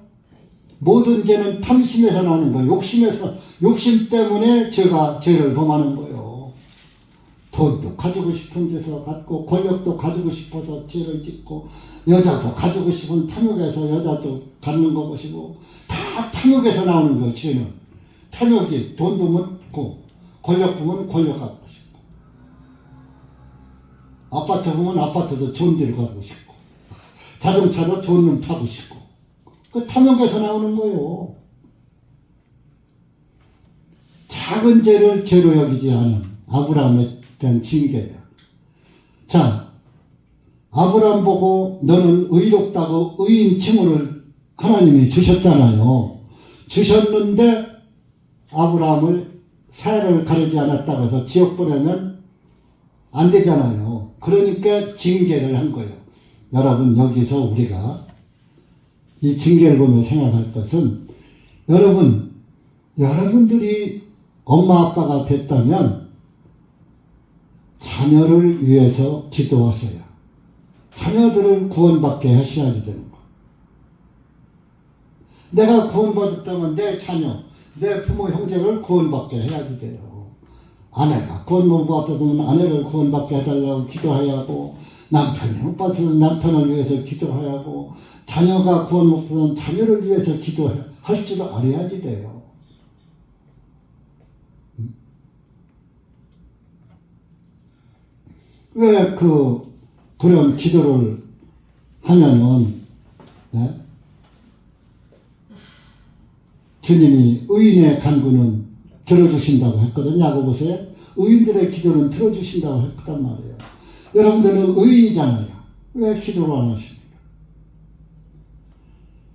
모든 죄는 탐심에서 나오는 거예요. 욕심 때문에 죄를 범하는 거예요. 돈도 가지고 싶은 데서 갖고, 권력도 가지고 싶어서 죄를 짓고, 여자도 가지고 싶은 탐욕에서 여자도 갖는 것이고, 다 탐욕에서 나오는 거예요, 죄는. 탐욕이 돈 보면 고, 권력 보면 권력 갖고 싶고, 아파트 보면 아파트도 좋은 데를 가고 싶고, 자동차도 좋은 놈 타고 싶고, 그 탐욕에서 나오는 거예요. 작은 죄를 죄로 여기지 않은 아브라함에 대한 징계예요. 자, 아브라함 보고 너는 의롭다고 의인 칭호를 하나님이 주셨잖아요. 주셨는데 아브라함을 새를 가르지 않았다고 해서 지옥 보내면 안 되잖아요. 그러니까 징계를 한 거예요. 여러분, 여기서 우리가 이 징계를 보며 생각할 것은, 여러분들이 엄마 아빠가 됐다면 자녀를 위해서 기도하세요. 자녀들을 구원받게 하셔야지 되는 거예요. 내가 구원받았다면 내 자녀, 내 부모 형제를 구원받게 해야지 돼요. 아내가 구원 못 받았으면 아내를 구원받게 해달라고 기도해야 하고, 남편이 못 받았으면 남편을 위해서 기도해야 하고, 자녀가 구원 못 받으면 자녀를 위해서 기도할 줄 알아야지 돼요. 왜 그런 기도를 하면은, 네? 주님이 의인의 간구는 들어주신다고 했거든요. 야고보서에 의인들의 기도는 들어주신다고 했단 말이에요. 여러분들은 의인이잖아요. 왜 기도를 안 하십니까?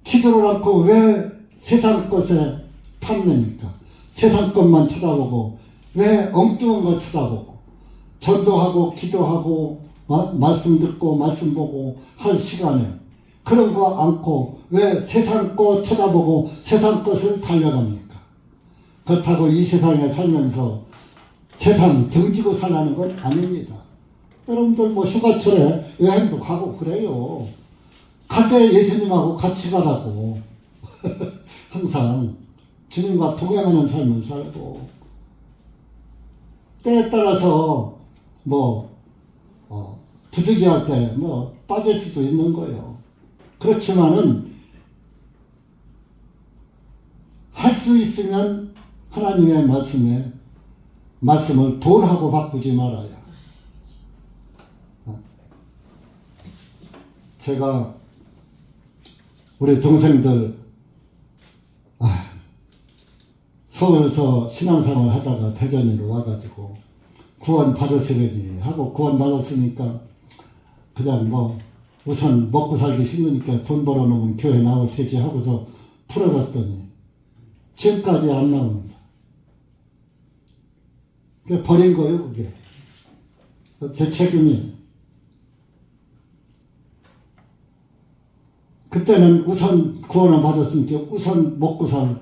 기도를 않고 왜 세상 것에 탐냅니까? 세상 것만 쳐다보고, 왜 엉뚱한 거 쳐다보고, 전도하고 기도하고 말씀 듣고 말씀 보고 할 시간에 그런 거 않고 왜 세상 거 쳐다보고 세상 것을 달려갑니까? 그렇다고 이 세상에 살면서 세상 등지고 살라는 건 아닙니다. 여러분들 뭐 휴가철에 여행도 가고 그래요. 갈 때 예수님하고 같이 가라고. 항상 주님과 동행하는 삶을 살고 때에 따라서 뭐 부득이할 때 뭐 빠질 수도 있는 거예요. 그렇지만은 할 수 있으면 하나님의 말씀을 돈하고 바꾸지 말아요. 제가 우리 동생들 서울에서 신앙생활 하다가 대전으로 와가지고 구원 받으시려니 하고 구원 받았으니까 그냥 뭐 우선 먹고 살기 힘드니까 돈 벌어놓으면 교회 나올 테지 하고서 풀어졌더니 지금까지 안 나옵니다. 그게 버린 거예요. 그게 제 책임이에요. 그때는 우선 구원을 받았으니까 우선 먹고 살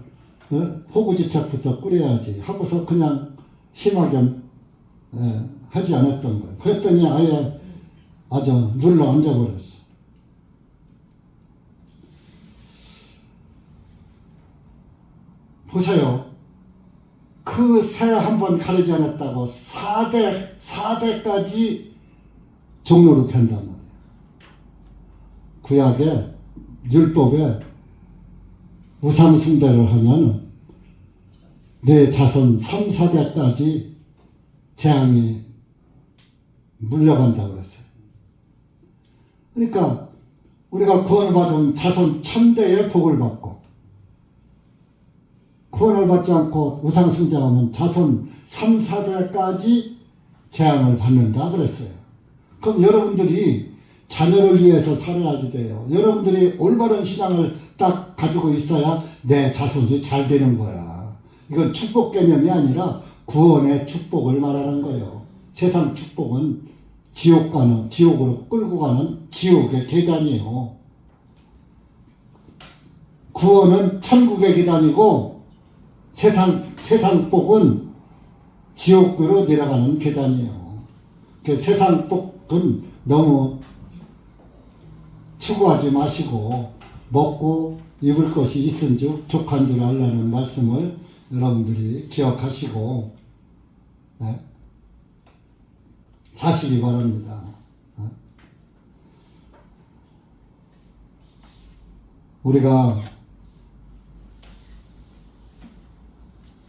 호구지책부터 꾸려야지 하고서 그냥 심하게 하지 않았던 거예요. 그랬더니 아예 아주 눌러 앉아버렸어. 보세요. 그 새 한 번 가르지 않았다고 4대까지 종로로 된단 말이에요. 구약에 율법에 우상 숭배를 하면 내 자손 3, 4대까지 재앙이 물려간다고 그랬어요. 그러니까 우리가 구원을 받은 자손 1000대의 복을 받고 구원을 받지 않고 우상 숭배하면 자손 3, 4대까지 재앙을 받는다 그랬어요. 그럼 여러분들이 자녀를 위해서 살아야지 돼요. 여러분들이 올바른 신앙을 딱 가지고 있어야 내 자손이 잘 되는 거야. 이건 축복 개념이 아니라 구원의 축복을 말하는 거예요. 세상 축복은 지옥으로 끌고 가는 지옥의 계단이에요. 구원은 천국의 계단이고 세상 복은 지옥으로 내려가는 계단이에요. 세상 복은 너무 추구하지 마시고 먹고 입을 것이 있은즉 족한 줄 알라는 말씀을 여러분들이 기억하시고 사시기 바랍니다. 우리가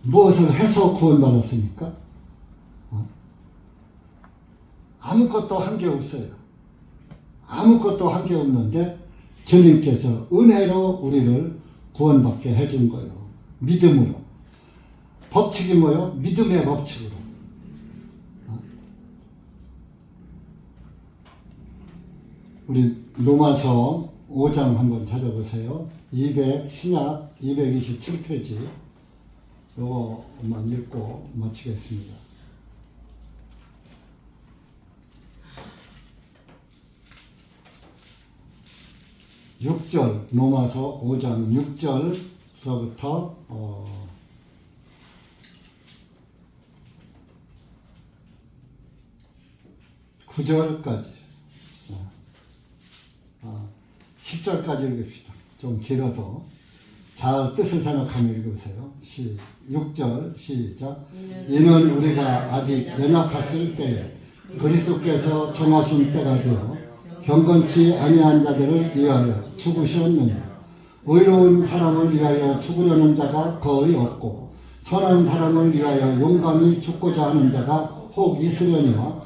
무엇을 해서 구원받았습니까? 아무것도 한 게 없어요. 아무것도 한 게 없는데 주님께서 은혜로 우리를 구원받게 해준 거예요. 믿음으로. 법칙이 뭐예요? 믿음의 법칙으로. 우리 로마서 5장 한번 찾아보세요. 신약 227페이지. 요거만 읽고 마치겠습니다. 6절, 로마서 5장 6절서부터 9절까지 10절까지 읽읍시다. 좀 길어도 잘 뜻을 생각하며 읽으세요. 6절 시작. 이는 우리가 아직 연약했을 때에 그리스도께서 정하신 때가 되어 경건치 아니한 자들을 위하여 죽으셨느니 의로운 사람을 위하여 죽으려는 자가 거의 없고 선한 사람을 위하여 용감히 죽고자 하는 자가 혹 있으려니와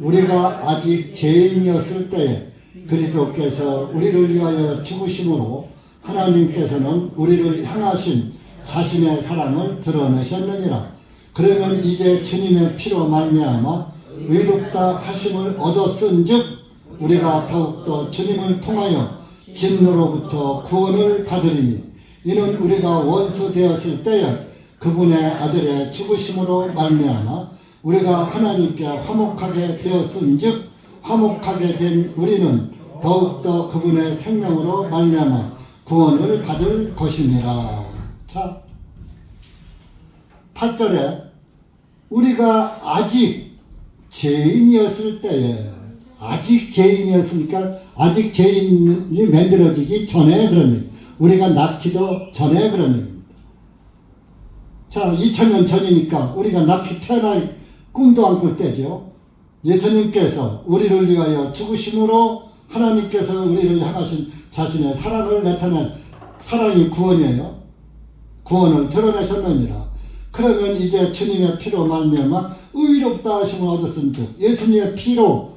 우리가 아직 죄인이었을 때에 그리스도께서 우리를 위하여 죽으심으로 하나님께서는 우리를 향하신 자신의 사랑을 드러내셨느니라. 그러면 이제 주님의 피로 말미암아 의롭다 하심을 얻었은즉 우리가 더욱더 주님을 통하여 진노로부터 구원을 받으리니 이는 우리가 원수 되었을 때에 그분의 아들의 죽으심으로 말미암아 우리가 하나님께 화목하게 되었은즉 화목하게 된 우리는 더욱더 그분의 생명으로 말미암아 구원을 받을 것입니다. 자, 8절에 우리가 아직 죄인이었을 때에, 아직 죄인이었으니까 아직 죄인이 만들어지기 전에 그런 일, 우리가 낳기도 전에 그런 일. 자, 2000년 전이니까 우리가 낳기 태어날 꿈도 안 꿀 때죠. 예수님께서 우리를 위하여 죽으심으로 하나님께서 우리를 향하신 자신의 사랑을 나타낸 사랑이 구원이에요. 구원을 드러내셨느니라. 그러면 이제 주님의 피로 말미암아 의롭다 하심을 얻었은즉, 예수님의 피로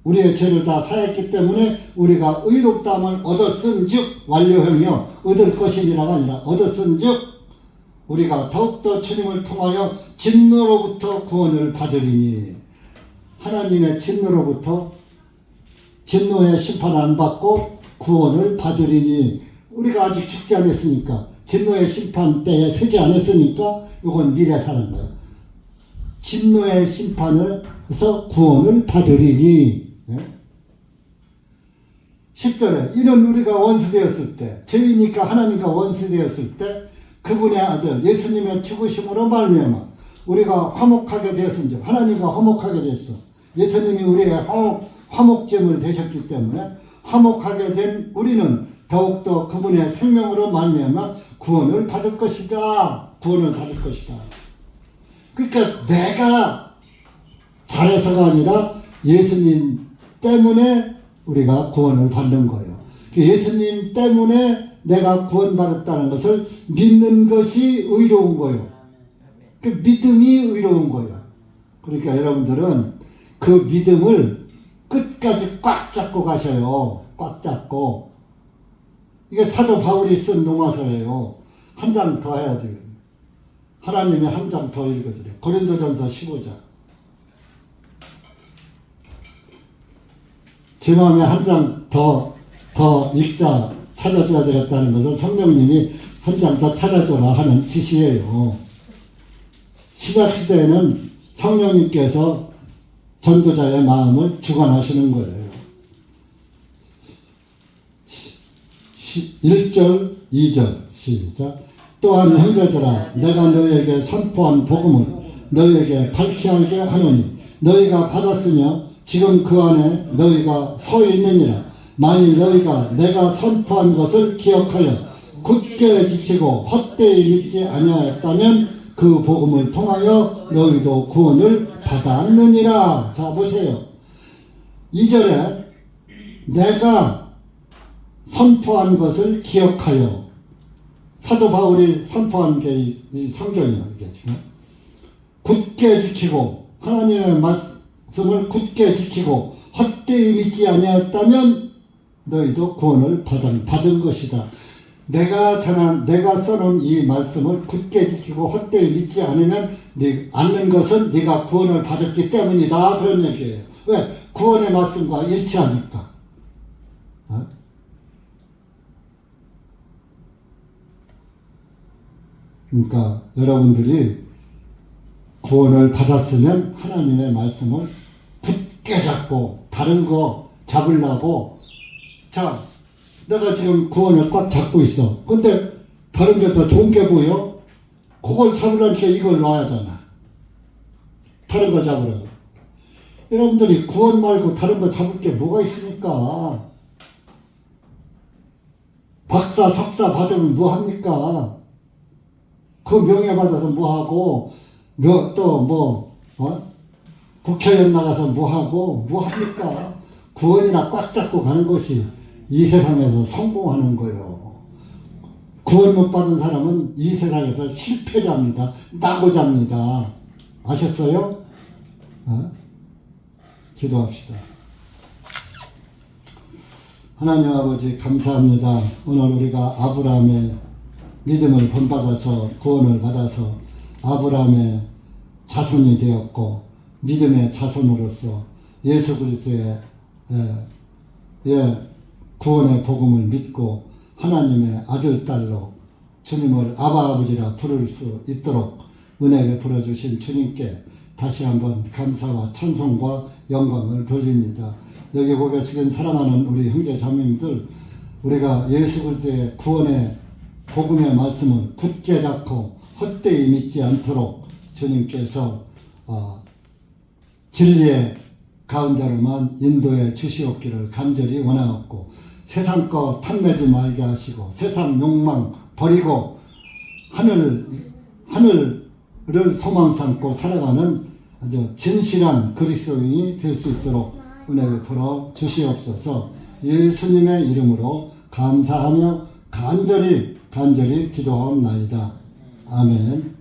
우리의 죄를 다 사했기 때문에 우리가 의롭다함을 얻었은즉, 완료하며 얻을 것이니라가 아니라 얻었은즉 우리가 더욱더 주님을 통하여 진노로부터 구원을 받으리니, 하나님의 진노로부터, 진노의 심판을 안 받고 구원을 받으리니, 우리가 아직 죽지 않았으니까, 진노의 심판 때에 서지 않았으니까 이건 미래 사는 거예요. 진노의 심판에서 구원을 받으리니. 10절에 이는 우리가 원수되었을 때, 죄이니까 하나님과 원수되었을 때 그분의 아들 예수님의 죽으심으로 말미암아 우리가 화목하게 되었은즉, 하나님과 화목하게 됐어. 예수님이 우리의 화목제물 되셨기 때문에 화목하게 된 우리는 더욱더 그분의 생명으로 말미암아 구원을 받을 것이다. 구원을 받을 것이다. 그러니까 내가 잘해서가 아니라 예수님 때문에 우리가 구원을 받는 거예요. 예수님 때문에 내가 구원받았다는 것을 믿는 것이 의로운 거예요. 그 믿음이 의로운 거예요. 그러니까 여러분들은 그 믿음을 끝까지 꽉 잡고 가셔요. 꽉 잡고. 이게 사도 바울이 쓴 농화서예요. 한 장 더 해야 돼요. 하나님이 한 장 더 읽어주래요. 고린도전서 15장. 제 마음에 한 장 더 읽자, 찾아줘야 되겠다는 것은 성령님이 한 장 더 찾아줘라 하는 지시예요. 신약시대에는 성령님께서 전도자의 마음을 주관하시는 거예요. 1절, 2절 시작. 또한 형제들아, 내가 너희에게 선포한 복음을 너희에게 밝히 알게 하노니 너희가 받았으며 지금 그 안에 너희가 서 있느니라. 만일 너희가 내가 선포한 것을 기억하여 굳게 지키고 헛되이 믿지 아니하였다면 그 복음을 통하여 너희도 구원을 받았느니라. 자, 보세요. 2절에 내가 선포한 것을 기억하여, 사도 바울이 선포한 게 이 성경이에요. 이게 지금 굳게 지키고, 하나님의 말씀을 굳게 지키고 헛되이 믿지 아니하였다면 너희도 구원을 받은 것이다. 내가 써놓은 이 말씀을 굳게 지키고 헛되이 믿지 않는 것은 네가 구원을 받았기 때문이다. 그런 얘기예요. 왜? 구원의 말씀과 일치하니까. 그러니까 여러분들이 구원을 받았으면 하나님의 말씀을 굳게 잡고, 다른 거 잡으려고, 자, 내가 지금 구원을 꽉 잡고 있어. 근데 다른 게 더 좋은 게 보여? 그걸 잡으려니까 이걸 놔야 하잖아. 다른 거 잡으라고. 여러분들이 구원 말고 다른 거 잡을 게 뭐가 있습니까? 박사, 석사 받으면 뭐 합니까? 그 명예 받아서 뭐 하고, 국회의원 나가서 뭐 하고, 뭐 합니까? 구원이나 꽉 잡고 가는 것이 이 세상에서 성공하는 거예요. 구원 못 받은 사람은 이 세상에서 실패자입니다. 낙오자입니다. 아셨어요? 기도합시다. 하나님 아버지 감사합니다. 오늘 우리가 아브라함의 믿음을 본받아서 구원을 받아서 아브라함의 자손이 되었고, 믿음의 자손으로서 예수 그리스도의 구원의 복음을 믿고 하나님의 아들, 딸로 주님을 아바 아버지라 부를 수 있도록 은혜 베풀어 주신 주님께 다시 한번 감사와 찬송과 영광을 돌립니다. 여기 계신 사랑하는 우리 형제 자매님들, 우리가 예수 그리스도의 구원의 복음의 말씀을 굳게 잡고 헛되이 믿지 않도록 주님께서 진리의 가운데로만 인도해 주시옵기를 간절히 원하옵고, 세상 거 탐내지 말게 하시고 세상 욕망 버리고 하늘을 소망 삼고 살아가는 아주 진실한 그리스도인이 될 수 있도록 은혜 베풀어 주시옵소서. 예수님의 이름으로 감사하며 간절히 기도하옵나이다. 아멘.